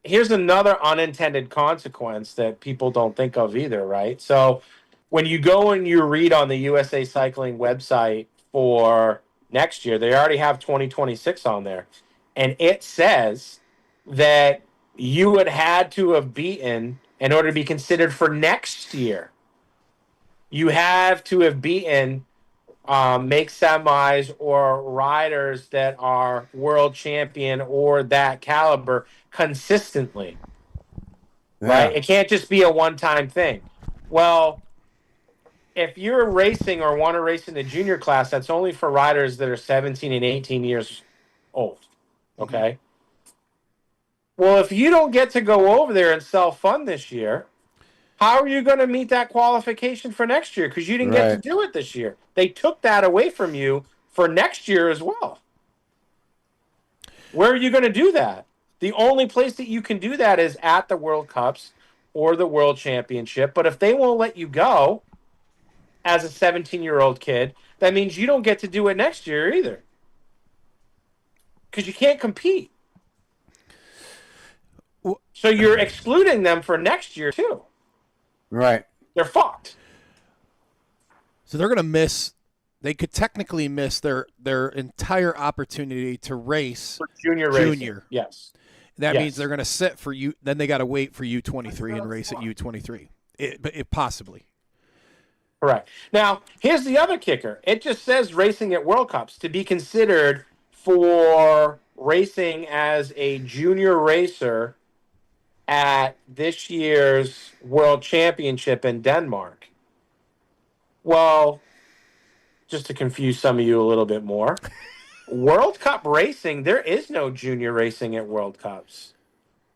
here's another unintended consequence that people don't think of either, right? So when you go and you read on the USA Cycling website for next year, they already have 2026 on there. And it says that you would had to have beaten, in order to be considered for next year, you have to have beaten make semis or riders that are world champion or that caliber consistently. Yeah. Right? It can't just be a one-time thing. Well, if you're racing or want to race in the junior class, that's only for riders that are 17 and 18 years old. Okay. Well, if you don't get to go over there and self-fund this year, how are you going to meet that qualification for next year? Because you didn't get to Right. do it this year. They took that away from you for next year as well. Where are you going to do that? The only place that you can do that is at the World Cups or the World Championship. But if they won't let you go as a 17-year-old kid, that means you don't get to do it next year either. Because you can't compete. So you're excluding them for next year too. Right. They're fucked. So they're going to miss. They could technically miss their entire opportunity to race For junior racing. Yes. That Yes. means they're going to sit for you. Then they got to wait for U23 and race at U23. But possibly. Correct. Now, here's the other kicker. It just says racing at World Cups to be considered for racing as a junior racer at this year's World Championship in Denmark. Well, just to confuse some of you a little bit more, World Cup racing, there is no junior racing at World Cups.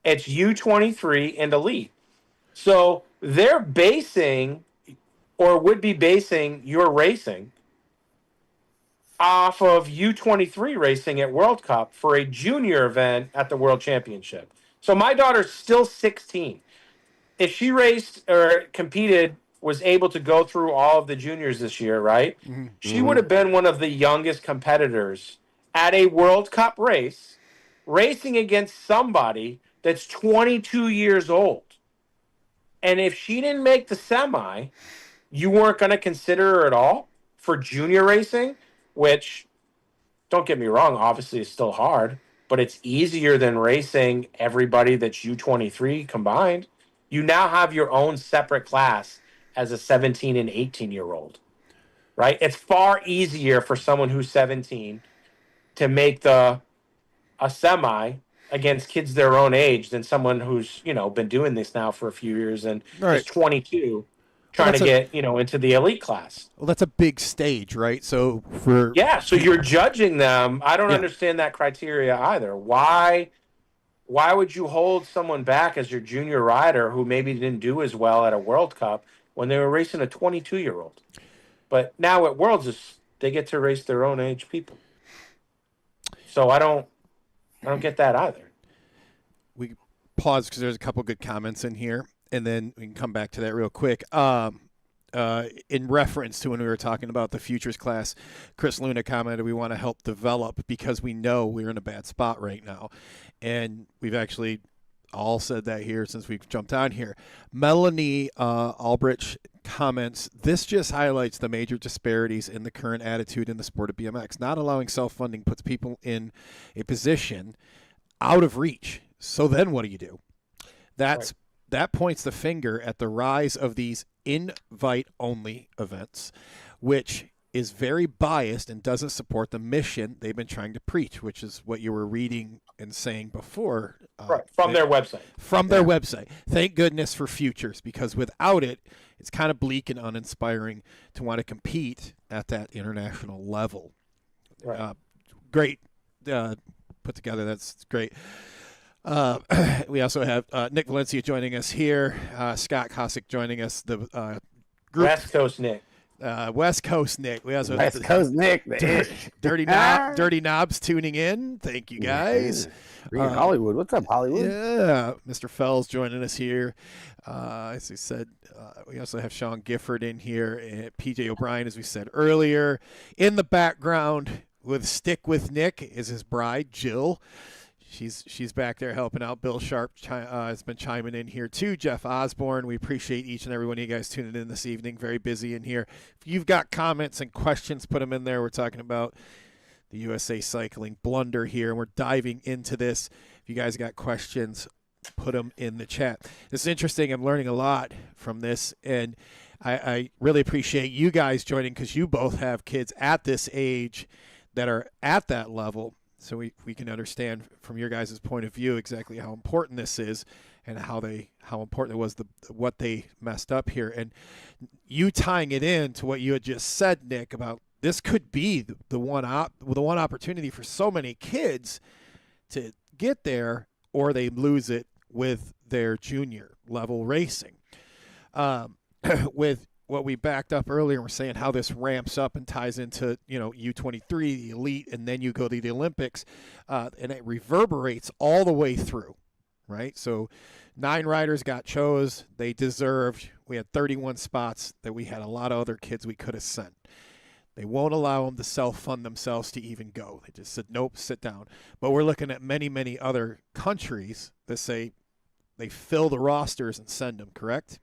It's U23 and Elite. So they're basing or would be basing your racing off of U23 racing at World Cup for a junior event at the World Championship. So my daughter's still 16. If she raced or competed, was able to go through all of the juniors this year, right? Mm-hmm. She would have been one of the youngest competitors at a World Cup race, racing against somebody that's 22 years old. And if she didn't make the semi, you weren't going to consider her at all for junior racing, which, don't get me wrong, obviously is still hard, but it's easier than racing everybody that's U23 combined. You now have your own separate class as a 17 and 18-year-old, right? It's far easier for someone who's 17 to make a semi against kids their own age than someone who's, been doing this now for a few years and Right. is 22 trying to get, into the elite class. Well, that's a big stage, right? So so you're judging them. I don't Yeah. understand that criteria either. Why would you hold someone back as your junior rider who maybe didn't do as well at a World Cup when they were racing a 22-year-old? But now at Worlds, they get to race their own age people. So I don't get that either. we pause because there's a couple good comments in here, and then we can come back to that real quick. In reference to when we were talking about the futures class, Chris Luna commented, we want to help develop because we know we're in a bad spot right now. And we've actually all said that here since we've jumped on here. Melanie Albrecht comments, this just highlights the major disparities in the current attitude in the sport of BMX. Not allowing self-funding puts people in a position out of reach. So then what do you do? That points the finger at the rise of these invite-only events, which is very biased and doesn't support the mission they've been trying to preach, which is what you were reading and saying before. From their website. From their website. Thank goodness for futures, because without it, it's kind of bleak and uninspiring to want to compete at that international level. Right. Great put together. That's great. We also have Nick Valencia joining us here. Scott Cosick joining us. The group West Coast Nick. West Coast Nick. We also West have Coast Nick. Dirty Knobs tuning in. Thank you guys. Hollywood. What's up, Hollywood? Yeah, Mr. Fells joining us here. As we said, we also have Sean Gifford in here. And PJ O'Brien, as we said earlier. In the background with Stick with Nick is his bride, Jill. She's back there helping out. Bill Sharp has been chiming in here too. Jeff Osborne, we appreciate each and every one of you guys tuning in this evening. Very busy in here. If you've got comments and questions, put them in there. We're talking about the USA Cycling Blunder here, and we're diving into this. If you guys got questions, put them in the chat. This is interesting. I'm learning a lot from this, and I really appreciate you guys joining because you both have kids at this age that are at that level. So we can understand from your guys' point of view exactly how important this is and how important it was what they messed up here. And you tying it in to what you had just said, Nick, about this could be the one opportunity for so many kids to get there, or they lose it with their junior level racing. With what we backed up earlier, we're saying how this ramps up and ties into, U23, the elite, and then you go to the Olympics, and it reverberates all the way through, right? So 9 riders got chose. They deserved. We had 31 spots that we had a lot of other kids we could have sent. They won't allow them to self-fund themselves to even go. They just said, nope, sit down. But we're looking at many, many other countries that say they fill the rosters and send them, correct?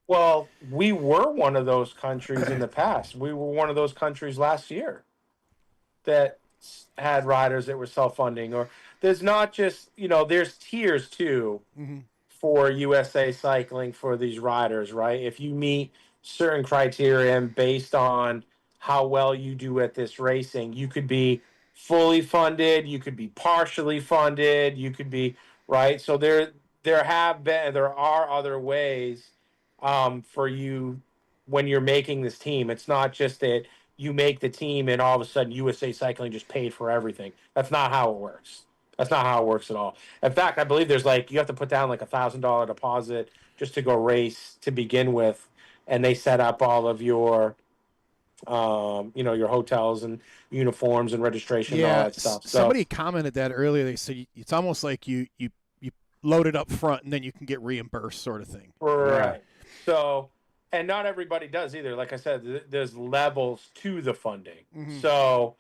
Well, we were one of those countries in the past. We were one of those countries last year that had riders that were self-funding. Or there's not just, there's tiers too for USA Cycling for these riders, right? If you meet certain criteria and based on how well you do at this racing, you could be fully funded, you could be partially funded, you could be, right? So there are other ways for you when you're making this team. It's not just that you make the team and all of a sudden USA Cycling just paid for everything. That's not how it works. That's not how it works at all. In fact, I believe there's you have to put down $1,000 deposit just to go race to begin with, and they set up all of your your hotels and uniforms and registration and all that stuff. So somebody commented that earlier. They said it's almost like you load it up front and then you can get reimbursed, sort of thing. Right. So, and not everybody does either. Like I said, there's levels to the funding. So,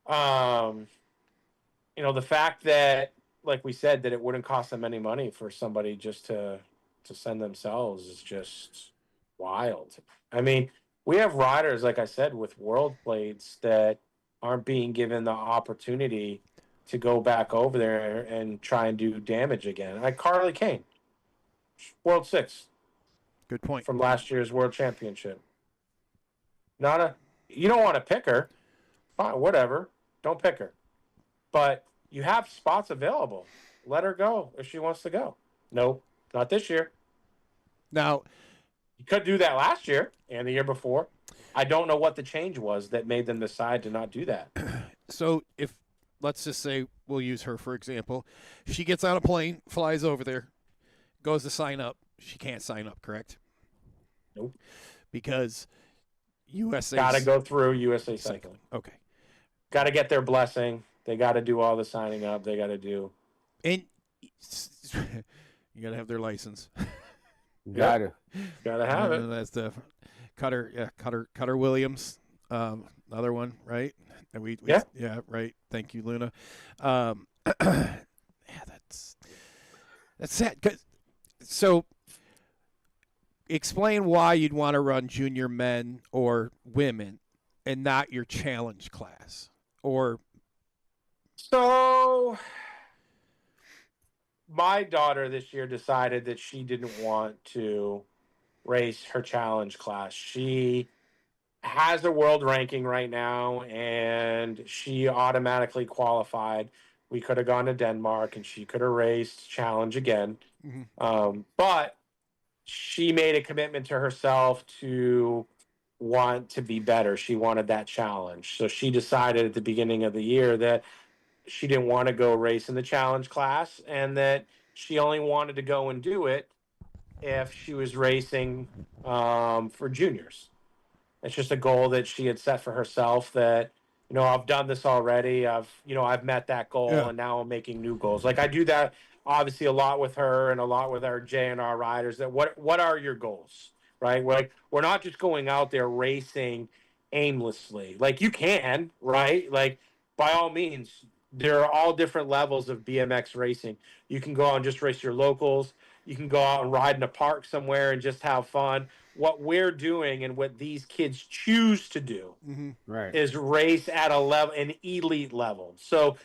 the fact that, like we said, that it wouldn't cost them any money for somebody just to send themselves is just wild. I mean, we have riders, like I said, with world plates that aren't being given the opportunity to go back over there and try and do damage again. Like Carly Kane, World 6. Good point. From last year's World Championship. You don't want to pick her. Fine, whatever. Don't pick her. But you have spots available. Let her go if she wants to go. Nope, not this year. Now, you could do that last year and the year before. I don't know what the change was that made them decide to not do that. So if, let's just say, we'll use her for example. She gets on a plane, flies over there, goes to sign up. She can't sign up, correct? Nope. Because USA got to go through USA Cycling. Okay. Got to get their blessing. They got to do all the signing up. They got to do. And you got to have their license. Got to have it. That's the Cutter Williams, another one, right? And yeah, right. Thank you, Luna. That's sad. So, explain why you'd want to run junior men or women and not your challenge class, or. So, my daughter this year decided that she didn't want to race her challenge class. She has a world ranking right now, and she automatically qualified. We could have gone to Denmark, and she could have raced challenge again. But she made a commitment to herself to want to be better. She wanted that challenge. So she decided at the beginning of the year that she didn't want to go race in the challenge class, and that she only wanted to go and do it if she was racing for juniors. It's just a goal that she had set for herself that, I've done this already. I've met that goal, and now I'm making new goals. Like I do that obviously a lot with her and a lot with our JNR riders. That what are your goals, right? We're not just going out there racing aimlessly. Like you can, right? Like by all means, there are all different levels of BMX racing. You can go out and just race your locals. You can go out and ride in a park somewhere and just have fun. What we're doing and what these kids choose to do is race at an elite level. So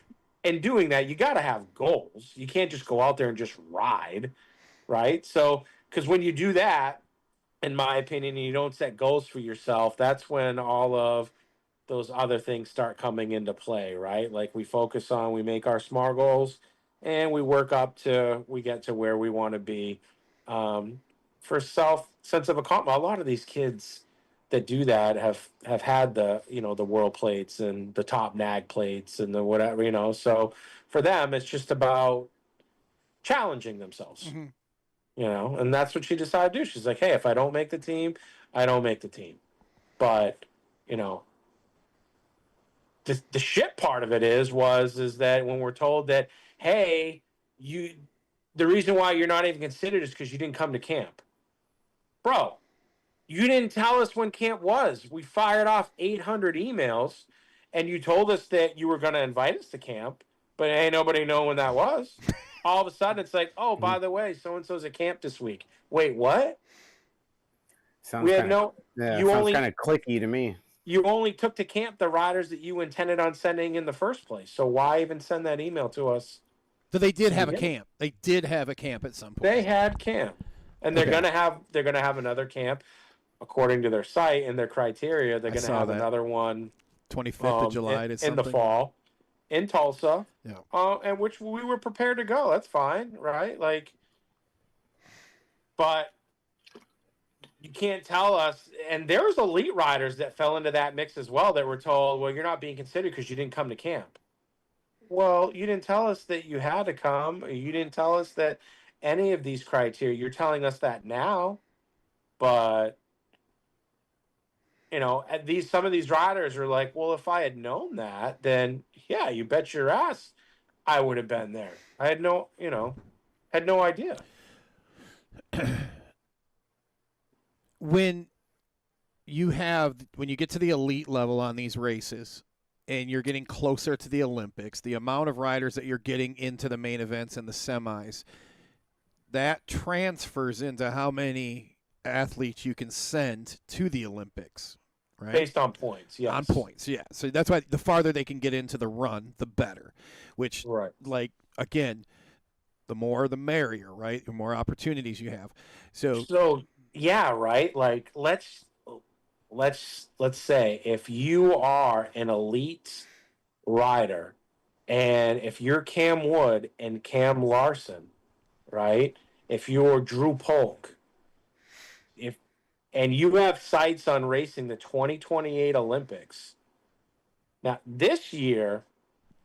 in doing that, you got to have goals. You can't just go out there and just ride, right? So because when you do that, in my opinion, and you don't set goals for yourself, that's when all of those other things start coming into play, right? Like we make our SMART goals, and we work up to we get to where we want to be. For sense of accomplishment, a lot of these kids that do that have had the the world plates and the top nag plates and the whatever, so for them it's just about challenging themselves. And that's what she decided to do. She's like, hey, if I don't make the team, I don't make the team. But the shit part of it is that when we're told that, hey, the reason why you're not even considered is because you didn't come to camp. Bro, you didn't tell us when camp was. We fired off 800 emails, and you told us that you were going to invite us to camp, but ain't nobody know when that was. All of a sudden, it's like, oh, by the way, so-and-so's at camp this week. Wait, what? Sounds kind of clicky to me. You only took to camp the riders that you intended on sending in the first place. So why even send that email to us? So they did have a camp. They did have a camp at some point. They had camp, and they're gonna have another camp, according to their site and their criteria. They're gonna have another one, 25th of July in the fall, in Tulsa. Yeah. And which we were prepared to go. That's fine, right? But you can't tell us. And there was elite riders that fell into that mix as well that were told, well, you're not being considered because you didn't come to camp. Well, you didn't tell us that you had to come. You didn't tell us that any of these criteria. You're telling us that now, but some of these riders are like, well, if I had known that, then yeah, you bet your ass I would have been there. I had no idea. When you get to the elite level on these races and you're getting closer to the Olympics, the amount of riders that you're getting into the main events and the semis, that transfers into how many athletes you can send to the Olympics, right? Based on points, yes. On points, yeah. So that's why the farther they can get into the run, the better. Which, right. Again, the more the merrier, right? The more opportunities you have. So yeah, right. Let's say if you are an elite rider, and if you're Cam Wood and Cam Larson, right? If you're Drew Polk, and you have sights on racing the 2028 Olympics. Now, this year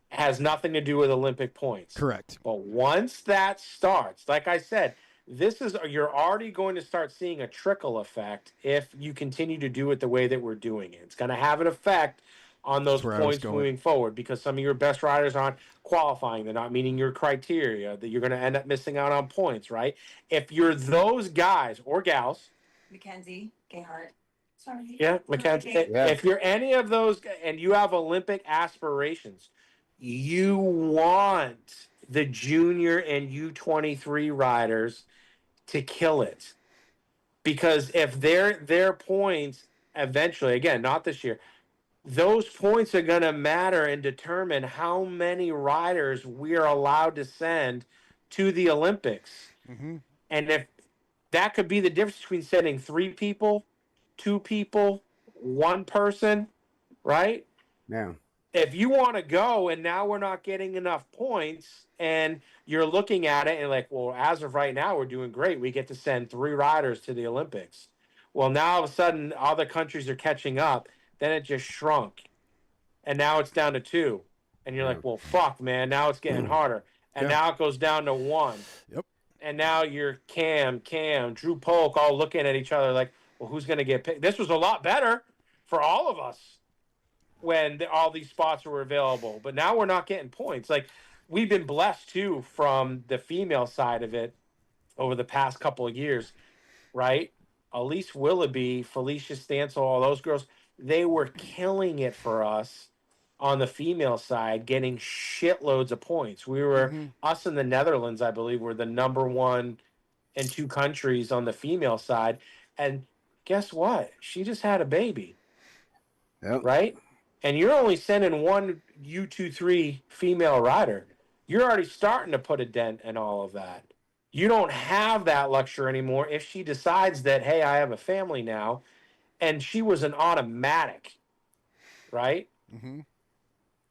has nothing to do with Olympic points. Correct. But once that starts, like I said, you're already going to start seeing a trickle effect if you continue to do it the way that we're doing it. It's going to have an effect on those points moving forward because some of your best riders aren't qualifying. They're not meeting your criteria, that you're going to end up missing out on points, right? If you're those guys or gals, Mackenzie, Gayhart. Sorry. Yeah, Mackenzie. Yeah. If you're any of those and you have Olympic aspirations, you want the junior and U23 riders to kill it. Because if their points eventually, again, not this year, those points are going to matter and determine how many riders we are allowed to send to the Olympics. Mm-hmm. And if that could be the difference between sending 3 people, 2 people, 1 person, right? Yeah. If you want to go and now we're not getting enough points and you're looking at it and like, well, as of right now, we're doing great. We get to send 3 riders to the Olympics. Well, now all of a sudden, other countries are catching up. Then it just shrunk. And now it's down to 2. And you're like, well, fuck, man. Now it's getting harder. And now it goes down to 1. Yep. And now you're Cam, Drew Polk, all looking at each other like, well, who's going to get picked? This was a lot better for all of us when all these spots were available. But now we're not getting points. Like, we've been blessed, too, from the female side of it over the past couple of years, right? Elise Willoughby, Felicia Stansel, all those girls, they were killing it for us on the female side, getting shitloads of points. We were, us in the Netherlands, I believe, were the number 1 in 2 countries on the female side. And guess what? She just had a baby. Yep. Right? And you're only sending 1 U23 female rider. You're already starting to put a dent in all of that. You don't have that luxury anymore if she decides that, hey, I have a family now. And she was an automatic, right? Mm-hmm.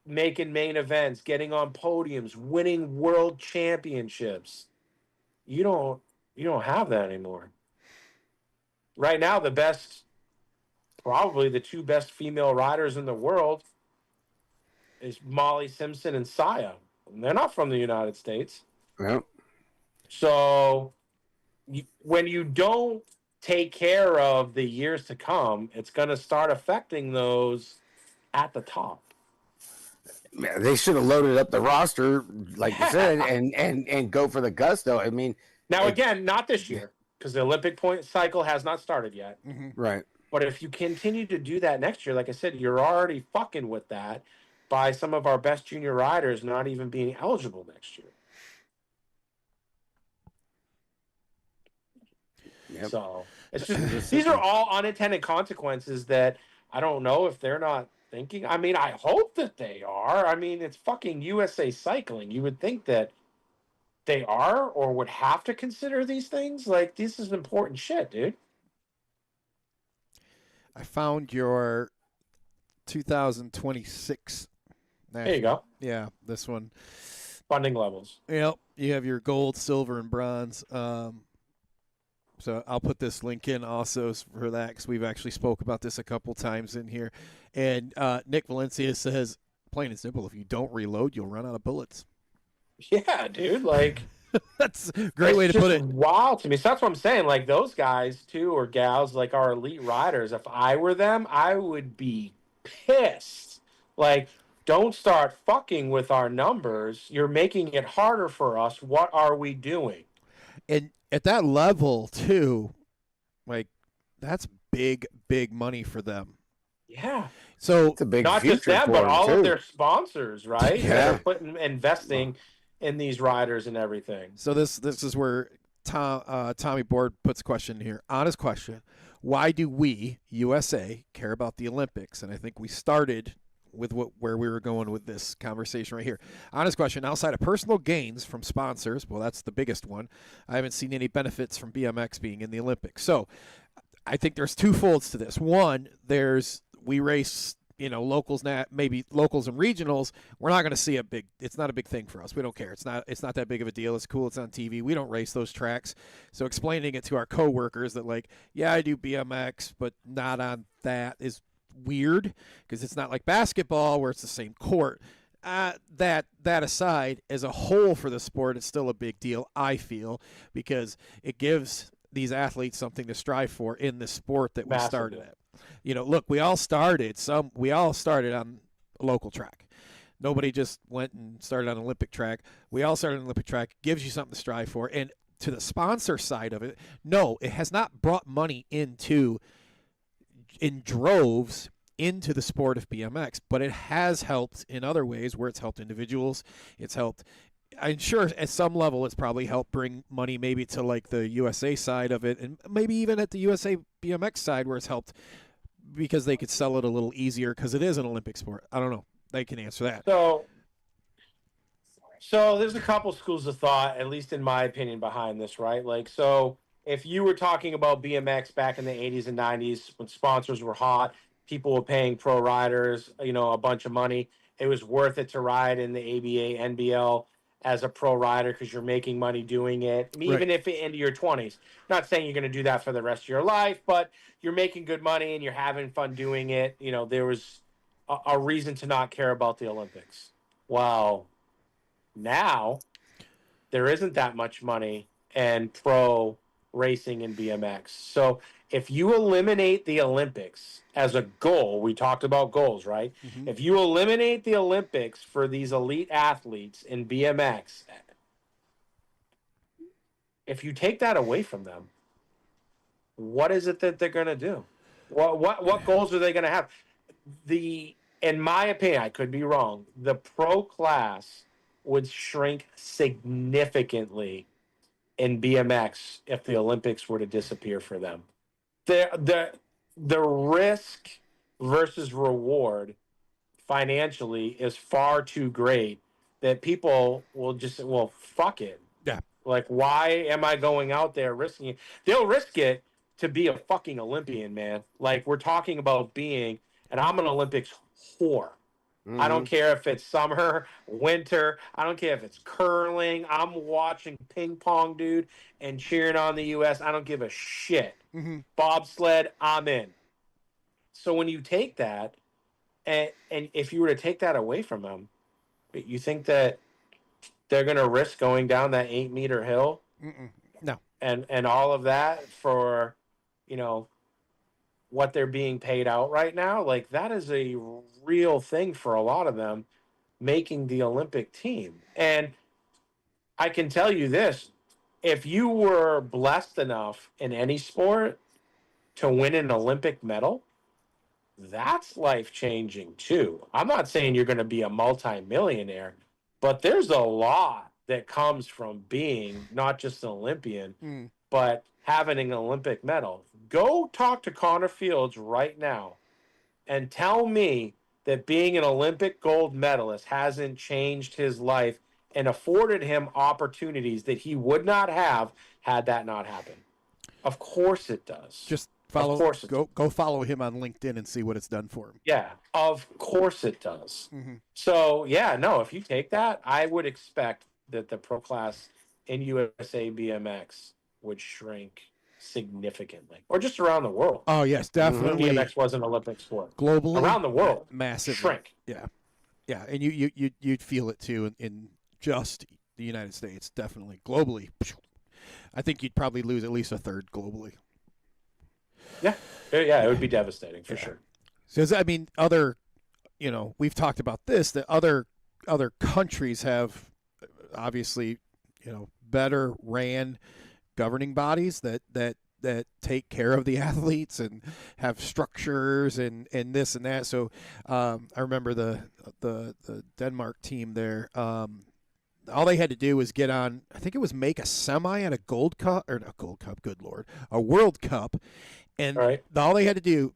making main events, getting on podiums, winning world championships. You don't have that anymore. Right now, probably the two best female riders in the world is Molly Simpson and Saya. And they're not from the United States. Yep. So when you don't take care of the years to come, it's going to start affecting those at the top. Yeah, they should have loaded up the roster, like you said, and go for the gusto. I mean, now again, not this year because the Olympic point cycle has not started yet. Right. But if you continue to do that next year, like I said, you're already fucking with that by some of our best junior riders not even being eligible next year. Yep. So it's just these are all unintended consequences that I don't know if they're not thinking. I mean, I hope that they are. I mean, it's fucking USA Cycling. You would think that they are or would have to consider these things. Like, this is important shit, dude. I found your 2026. There you go. Yeah, this one. Funding levels. Yep. You have your gold, silver, and bronze. So I'll put this link in also for that because we've actually spoke about this a couple times in here. And Nick Valencia says, plain and simple, if you don't reload, you'll run out of bullets. Yeah, dude. Like, that's a great way to put it. Wow to me. So that's what I'm saying. Like, those guys too, or gals, like our elite riders. If I were them, I would be pissed. Like, don't start fucking with our numbers. You're making it harder for us. What are we doing? And at that level too, like, that's big money for them. Yeah. So it's a big not just them, but all of their sponsors, right? Yeah. They're investing in these riders and everything. So this is where Tommy Board puts a question here. Honest question. Why do we, USA, care about the Olympics? And I think we started with where we were going with this conversation right here. Honest question. Outside of personal gains from sponsors, well, that's the biggest one, I haven't seen any benefits from BMX being in the Olympics. So I think there's two folds to this. One, we race, locals, maybe locals and regionals. We're not going to see it's not a big thing for us. We don't care. It's not that big of a deal. It's cool. It's on TV. We don't race those tracks. So explaining it to our coworkers that, like, yeah, I do BMX, but not on that is weird because it's not like basketball where it's the same court. That aside, as a whole for the sport, it's still a big deal, I feel, because it gives these athletes something to strive for in the sport that we started at. Look, we all started on a local track. Nobody just went and started on an Olympic track. We all started on an Olympic track. It gives you something to strive for. And to the sponsor side of it, no, it has not brought money in droves into the sport of BMX, but it has helped in other ways where it's helped individuals. It's helped, I'm sure at some level it's probably helped bring money maybe to like the USA side of it, and maybe even at the USA BMX side where it's helped because they could sell it a little easier because it is an Olympic sport. I don't know. They can answer that. So there's a couple schools of thought, at least in my opinion, behind this, right? Like, so if you were talking about BMX back in the 80s and 90s when sponsors were hot, people were paying pro riders, a bunch of money. It was worth it to ride in the ABA, NBL as a pro rider because you're making money doing it, even if into your 20s. Not saying you're going to do that for the rest of your life, but you're making good money and you're having fun doing it. There was a reason to not care about the Olympics. Well, now there isn't that much money and pro racing in BMX. So if you eliminate the Olympics as a goal, we talked about goals, right? Mm-hmm. If you eliminate the Olympics for these elite athletes in BMX, if you take that away from them, what is it that they're going to do? What goals are they going to have? In my opinion, I could be wrong, the pro class would shrink significantly in BMX if the Olympics were to disappear for them. The risk versus reward financially is far too great that people will just, fuck it. Yeah. Like, why am I going out there risking it? They'll risk it to be a fucking Olympian, man. Like, we're talking about being, and I'm an Olympics whore. I don't care if it's summer, winter. I don't care if it's curling. I'm watching ping pong, dude, and cheering on the U.S. I don't give a shit. Mm-hmm. Bobsled, I'm in. So when you take that, and if you were to take that away from them, you think that they're going to risk going down that 8-meter hill No. and all of that for, you know, what they're being paid out right now? Like, that is a real thing for a lot of them making the Olympic team. And I can tell you this, if you were blessed enough in any sport to win an Olympic medal, that's life changing too. I'm not saying you're going to be a multimillionaire, but there's a lot that comes from being not just an Olympian, but having an Olympic medal. Go talk to Connor Fields right now and tell me that being an Olympic gold medalist hasn't changed his life and afforded him opportunities that he would not have had that not happened. Of course it does. Just Of course it does. go follow him on LinkedIn and see what it's done for him. Yeah, of course it does. Mm-hmm. So, yeah, no, if you take that, I would expect that the pro class in USA BMX would shrink significantly, or just around the world. Oh yes, definitely. BMX was an Olympic sport Globally, around the world, massive shrink. Yeah, and you'd feel it too in just the United States. Definitely globally, I think you'd probably lose at least a third globally. Yeah, it would be devastating for sure. So I mean, we've talked about this. That other countries have obviously, better ran governing bodies that take care of the athletes and have structures and this and that. So I remember the Denmark team there. All they had to do was get on. I think it was make a semi at a Gold Cup or a Gold Cup. Good Lord, a World Cup. And all they had to do,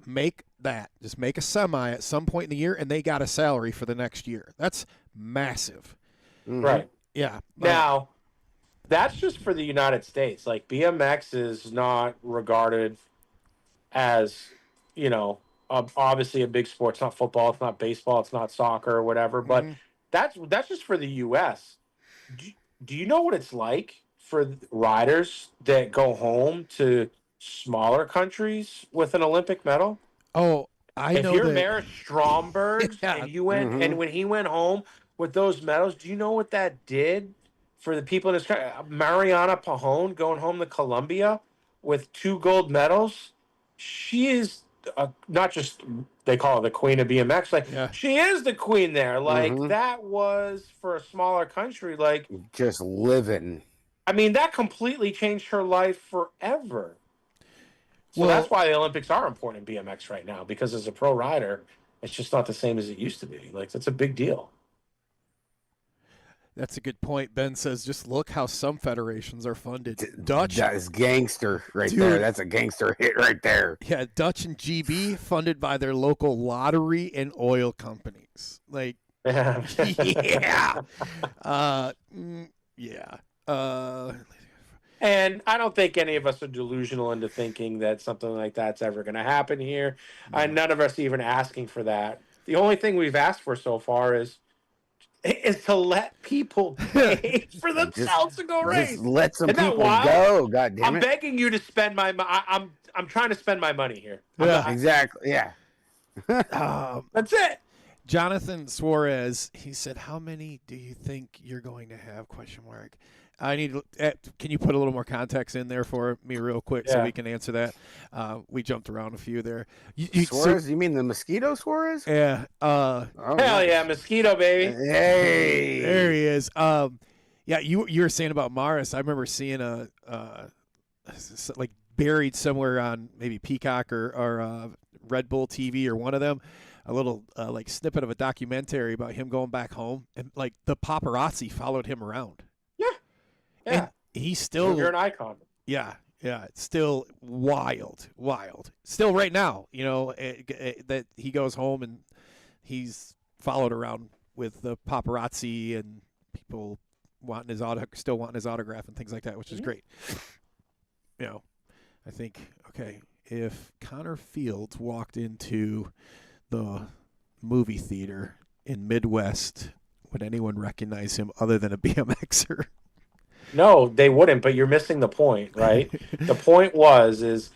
just make a semi at some point in the year, and they got a salary for the next year. That's massive. Mm-hmm. Right. Yeah. Now, that's just for the United States. Like, BMX is not regarded as, obviously a big sport. It's not football. It's not baseball. It's not soccer or whatever. But that's just for the U.S. Do you know what it's like for riders that go home to smaller countries with an Olympic medal? Oh, I know. If you're Maris Stromberg and you went and when he went home with those medals, do you know what that did for the people in his country? Mariana Pajón going home to Colombia with 2 gold medals. She is not just, they call her the queen of BMX. Like, she is the queen there. Like, that was for a smaller country. Like, just living. I mean, that completely changed her life forever. So that's why the Olympics are important in BMX right now, because as a pro rider, it's just not the same as it used to be. Like, that's a big deal. That's a good point. Ben says, just look how some federations are funded. Dutch. That is gangster right there. That's a gangster hit right there. Yeah, Dutch and GB funded by their local lottery and oil companies. Like, yeah. And I don't think any of us are delusional into thinking that something like that's ever going to happen here. None of us even asking for that. The only thing we've asked for so far is to let people pay for themselves to go race. Just let some people go. God damn it! I'm begging you to spend my. I'm trying to spend my money here. Exactly. Yeah. That's it. Jonathan Suarez. He said, "How many do you think you're going to have?" ? I need. Can you put a little more context in there for me, real quick, so we can answer that? We jumped around a few there. Suarez? You mean the mosquito Suarez? Yeah. Hell yeah, mosquito baby. Hey, there he is. Yeah, you were saying about Maris. I remember seeing a like buried somewhere on maybe Peacock or Red Bull TV or one of them, a little like snippet of a documentary about him going back home, and like the paparazzi followed him around. Yeah, and he's still. You're an icon. Yeah, it's still wild. Still right now, that he goes home and he's followed around with the paparazzi and people wanting his autograph and things like that, which is great. I think, if Connor Fields walked into the movie theater in Midwest would anyone recognize him other than a BMXer? No, they wouldn't, but you're missing the point, right? The point is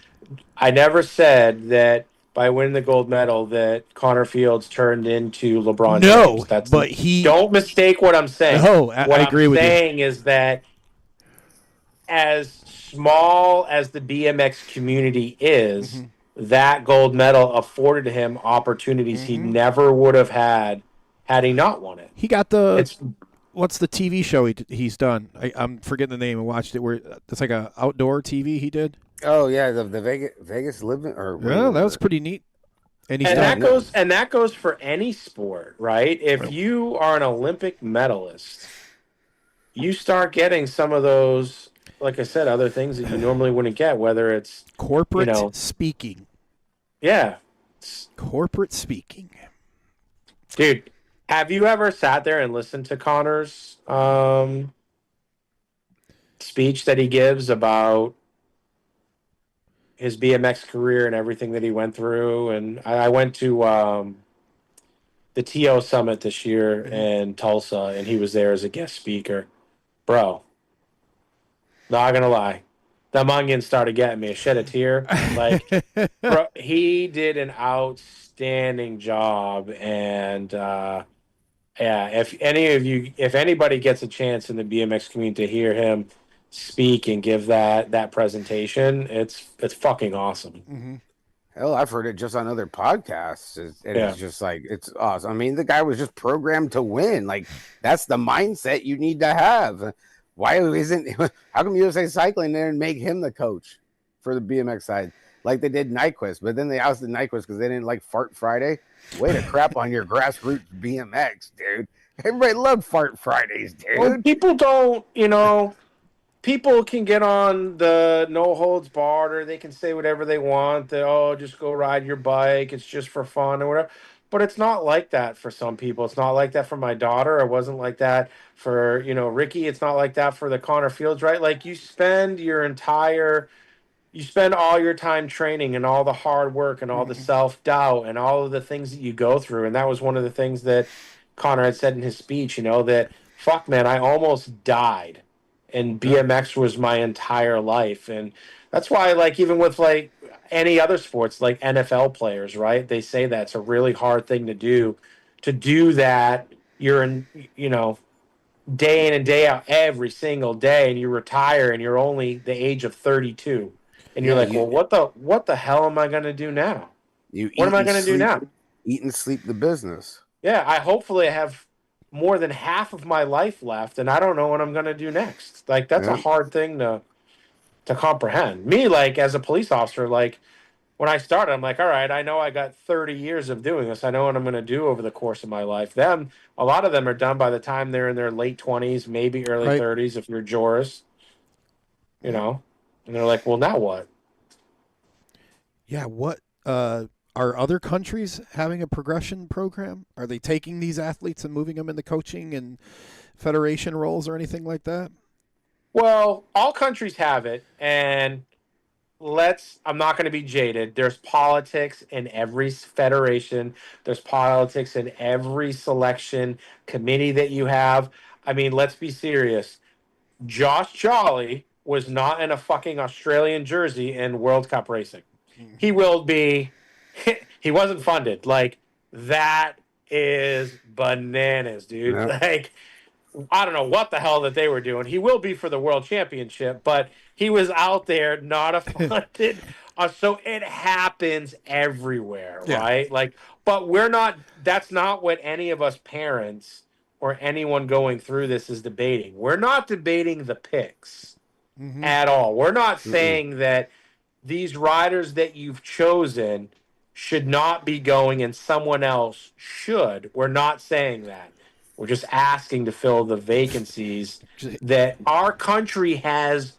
I never said that by winning the gold medal that Connor Fields turned into LeBron No, James. That's but he. Don't mistake what I'm saying. No, What I I'm agree with you. saying is that as small as the BMX community is, that gold medal afforded him opportunities he never would have had he not won it. He got the. It's What's the TV show he's done? I'm forgetting the name. I watched it. Where it's like a outdoor TV he did. Oh yeah, the Vegas living or Yeah, that was pretty neat. And he's that goes for any sport, right? If you are an Olympic medalist, you start getting some of those, like I said, other things that you normally wouldn't get, whether it's corporate speaking. Yeah. Corporate speaking. Dude, have you ever sat there and listened to Connor's speech that he gives about his BMX career and everything that he went through? And I went to the TO Summit this year in Tulsa, and he was there as a guest speaker. Bro, not gonna lie, the Mungan started getting me. I shed a tear. Like, bro, he did an outstanding job, and yeah, if anybody gets a chance in the BMX community to hear him speak and give that presentation, it's fucking awesome. Hell, I've heard it just on other podcasts. It's just like, it's awesome. I mean, the guy was just programmed to win. Like, that's the mindset you need to have. How come USA Cycling didn't make him the coach for the BMX side like they did Nyquist? But then they ousted Nyquist because they didn't like Fart Friday. Way to crap on your grassroots BMX, dude. Everybody loved Fart Fridays, dude. Well, people don't, people can get on the no holds barred, or they can say whatever they want. That, just go ride your bike. It's just for fun or whatever. But it's not like that for some people. It's not like that for my daughter. It wasn't like that for, Ricky. It's not like that for the Connor Fields, right? Like, you spend all your time training and all the hard work and all the self-doubt and all of the things that you go through. And that was one of the things that Connor had said in his speech, that, fuck, man, I almost died. And BMX was my entire life. And that's why, like, even with, like, any other sports, like NFL players, right? They say that's a really hard thing to do. To do that, you're in, day in and day out every single day, and you retire and you're only the age of 32. And you're like, well, what the hell am I going to do now? What am I going to do now? Eat and sleep the business. Yeah, hopefully I have more than half of my life left, and I don't know what I'm going to do next. Like, that's a hard thing to comprehend. Me, like, as a police officer, like, when I started, I'm like, all right, I know I got 30 years of doing this. I know what I'm going to do over the course of my life. A lot of them are done by the time they're in their late 20s, maybe early 30s, if you're Joris, and they're like, well, now what? Yeah, what are other countries having a progression program? Are they taking these athletes and moving them into coaching and federation roles or anything like that? Well, all countries have it, and I'm not going to be jaded. There's politics in every federation. There's politics in every selection committee that you have. I mean, let's be serious. Josh Jolly was not in a fucking Australian jersey in World Cup racing. He will be. He wasn't funded. Like, that is bananas, dude. Yeah. Like, I don't know what the hell that they were doing. He will be for the World Championship, but he was out there not a funded. So it happens everywhere, right? Like, but that's not what any of us parents or anyone going through this is debating. We're not debating the picks at all. We're not saying that these riders that you've chosen should not be going and someone else should. We're not saying that. We're just asking to fill the vacancies that our country has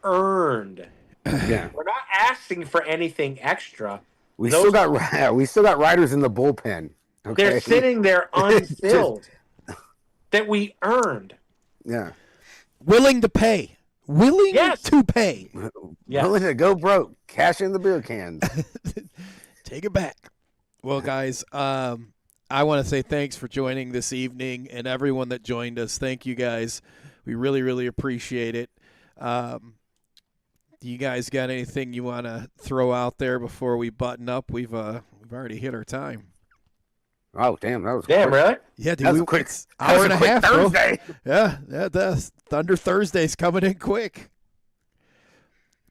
earned. Yeah. We're not asking for anything extra. We still got riders in the bullpen. Okay? They're sitting there unfilled that we earned. Yeah. Willing to pay. To pay. Willing to go broke. Cash in the beer cans. Take it back. Well, guys, I want to say thanks for joining this evening, and everyone that joined us. Thank you guys. We really, really appreciate it. Do you guys got anything you want to throw out there before we button up? We've already hit our time. Oh, damn, that was Damn, quick. really? Yeah, dude. That was a quick It's hour and a half, Thursday. bro. Yeah, that's Thunder Thursday's coming in quick.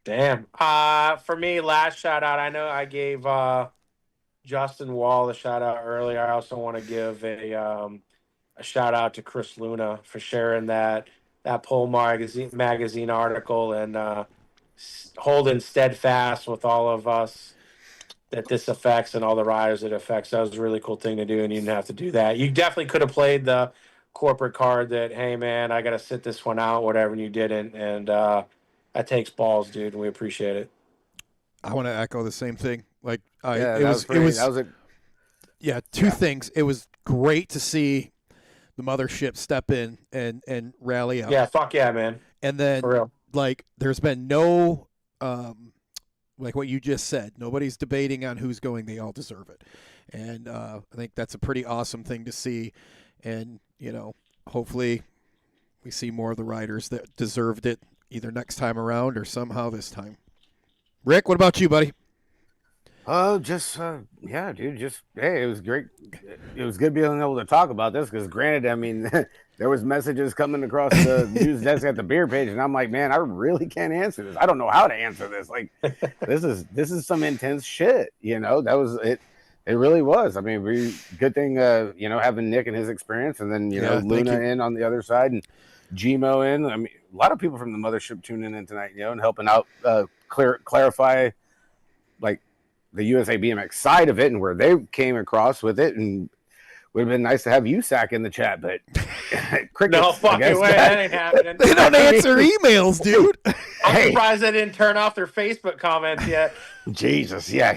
Damn. For me, last shout out. I know I gave Justin Wall a shout out earlier. I also want to give a shout out to Chris Luna for sharing that Pole magazine article and holding steadfast with all of us that this affects and all the riders it affects. That was a really cool thing to do, and you didn't have to do that. You definitely could have played the corporate card that, hey man, I got to sit this one out, whatever, and you didn't, and that takes balls, dude, and we appreciate it. I want to echo the same thing. Like, two things. It was great to see the mothership step in and rally up. Yeah, fuck yeah, man. And then, for real. Like, there's been no, like what you just said, nobody's debating on who's going. They all deserve it. And I think that's a pretty awesome thing to see. And, hopefully we see more of the riders that deserved it either next time around or somehow this time. Rick, what about you, buddy? Hey, it was great. It was good being able to talk about this because, granted, I mean, there was messages coming across the news desk at the beer page, and I'm like, man, I really can't answer this. I don't know how to answer this. Like, this is some intense shit. That was it. It really was. I mean, good thing, having Nick and his experience, and then Luna in on the other side, and Gmo in. I mean, a lot of people from the mothership tuning in tonight, and helping out, clarify, like, the USA BMX side of it and where they came across with it, and would have been nice to have USAC in the chat, but no fucking way, that ain't happening. They don't answer emails, dude. I'm surprised they didn't turn off their Facebook comments yet. Jesus, yeah,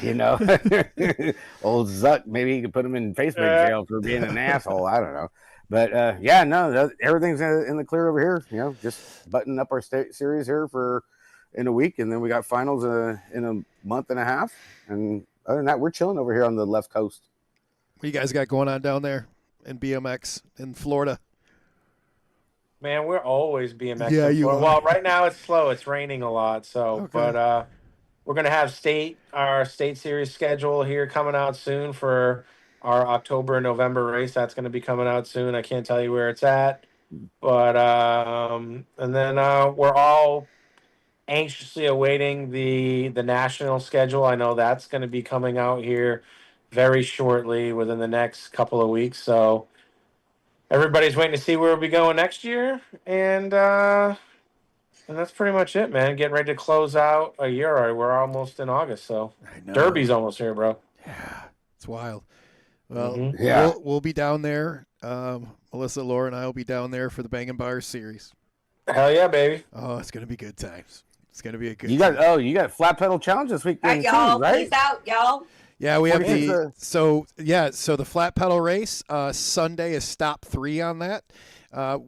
old Zuck, maybe he could put him in Facebook jail for being an asshole. I don't know, but everything's in the clear over here. Just buttoning up our series here in a week, and then we got finals in a month and a half. And other than that, we're chilling over here on the left coast. What you guys got going on down there in BMX in Florida? Man, we're always BMX. Yeah, you are. Well, right now it's slow. It's raining a lot. So, okay. But we're going to have our state series schedule here coming out soon for our October and November race. That's going to be coming out soon. I can't tell you where it's at. But, and then we're all anxiously awaiting the national schedule. I know that's going to be coming out here very shortly within the next couple of weeks. So everybody's waiting to see where we'll be going next year. And that's pretty much it, man. Getting ready to close out a year. We're almost in August. So Derby's almost here, bro. Yeah, it's wild. Well, we'll be down there. Melissa, Laura, and I will be down there for the Bangin' Bars series. Hell yeah, baby. Oh, it's going to be good times. It's going to be a good time. You got flat pedal challenge this weekend too, y'all. right? Peace out, y'all. Yeah, we have so the flat pedal race, Sunday is stop 3 on that.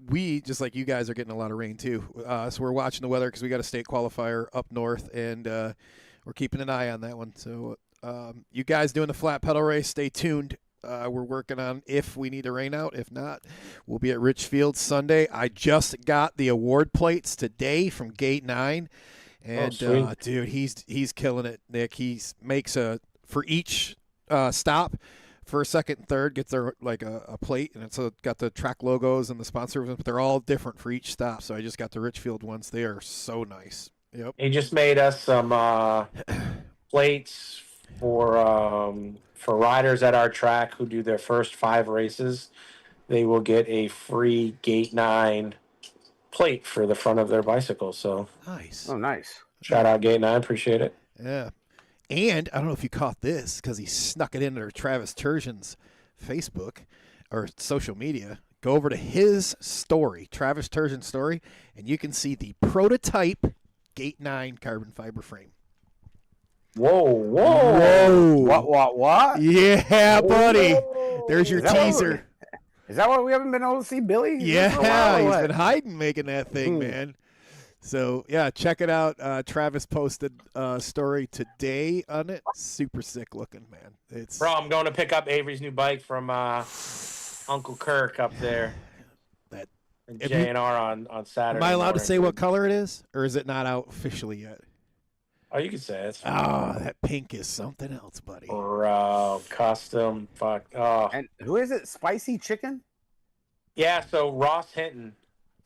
We, just like you guys, are getting a lot of rain too. So we're watching the weather because we got a state qualifier up north, and we're keeping an eye on that one. So you guys doing the flat pedal race, stay tuned. We're working on if we need to rain out. If not, we'll be at Richfield Sunday. I just got the award plates today from Gate 9. And, dude, he's killing it, Nick. He makes for each stop, first, second, and third, gets their a plate, and it's got the track logos and the sponsors, but they're all different for each stop. So I just got the Richfield ones. They are so nice. Yep. He just made us some plates for riders at our track who do their first 5 races. They will get a free Gate 9 plate for the front of their bicycle. So nice. Oh, nice. Shout out Gate 9. Appreciate it. Yeah. And I don't know if you caught this because he snuck it into Travis Turgeon's Facebook or social media. Go over to his story, Travis Turgeon's story, and you can see the prototype Gate 9 carbon fiber frame. Whoa. What? Yeah, buddy. Whoa. There's your teaser. Is that why we haven't been able to see Billy? Yeah, he's been hiding making that thing, man. So yeah, check it out. Travis posted a story today on it. Super sick looking, man. It's Bro, I'm going to pick up Avery's new bike from Uncle Kirk up there. that. JNR on Saturday. Am I allowed to morning. say what color it is, or is it not out officially yet? Oh, you can say it. Oh, that pink is something else, buddy. Bro, custom. Fuck. Oh. And who is it? Spicy chicken? Yeah, so Ross Hinton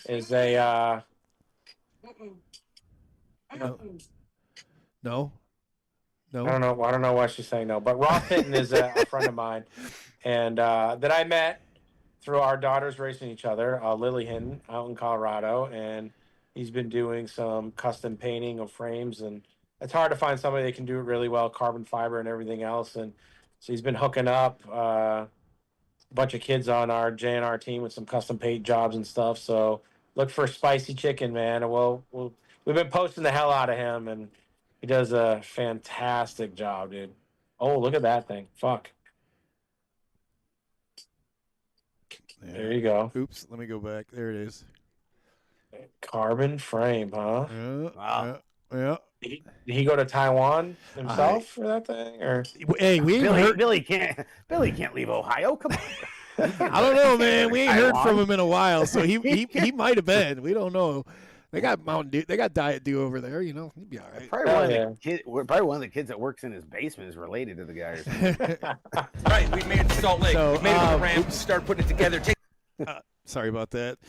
is a No. I don't know why she's saying no, but Ross Hinton is a friend of mine, and that I met through our daughters racing each other. Lily Hinton out in Colorado, and he's been doing some custom painting of frames, and it's hard to find somebody that can do it really well, carbon fiber and everything else. And so he's been hooking up a bunch of kids on our JNR team with some custom paint jobs and stuff. So look for Spicy Chicken, man. We've been posting the hell out of him, and he does a fantastic job, dude. Oh, look at that thing. Fuck. Yeah. There you go. Oops, let me go back. There it is. Carbon frame, huh? Yeah. Wow. Yeah. Did he go to Taiwan himself for that thing, or? Hey, we ain't heard. Billy can't leave Ohio. Come on. I don't know, man. We ain't heard Taiwan. from him in a while, so he might have been. We don't know. They got Mountain Dew. They got Diet Dew over there. You know, he'd be all right. Probably one of the kids that works in his basement is related to the guy. Or something. Right, we made it to Salt Lake. So, we made it to the ramp. Start putting it together. Sorry about that.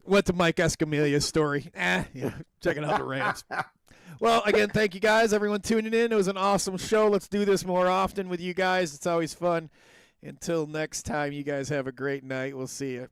Went to Mike Escamilla's story. Checking out the ramps. Well, again, thank you guys, everyone tuning in. It was an awesome show. Let's do this more often with you guys. It's always fun. Until next time, you guys have a great night. We'll see you.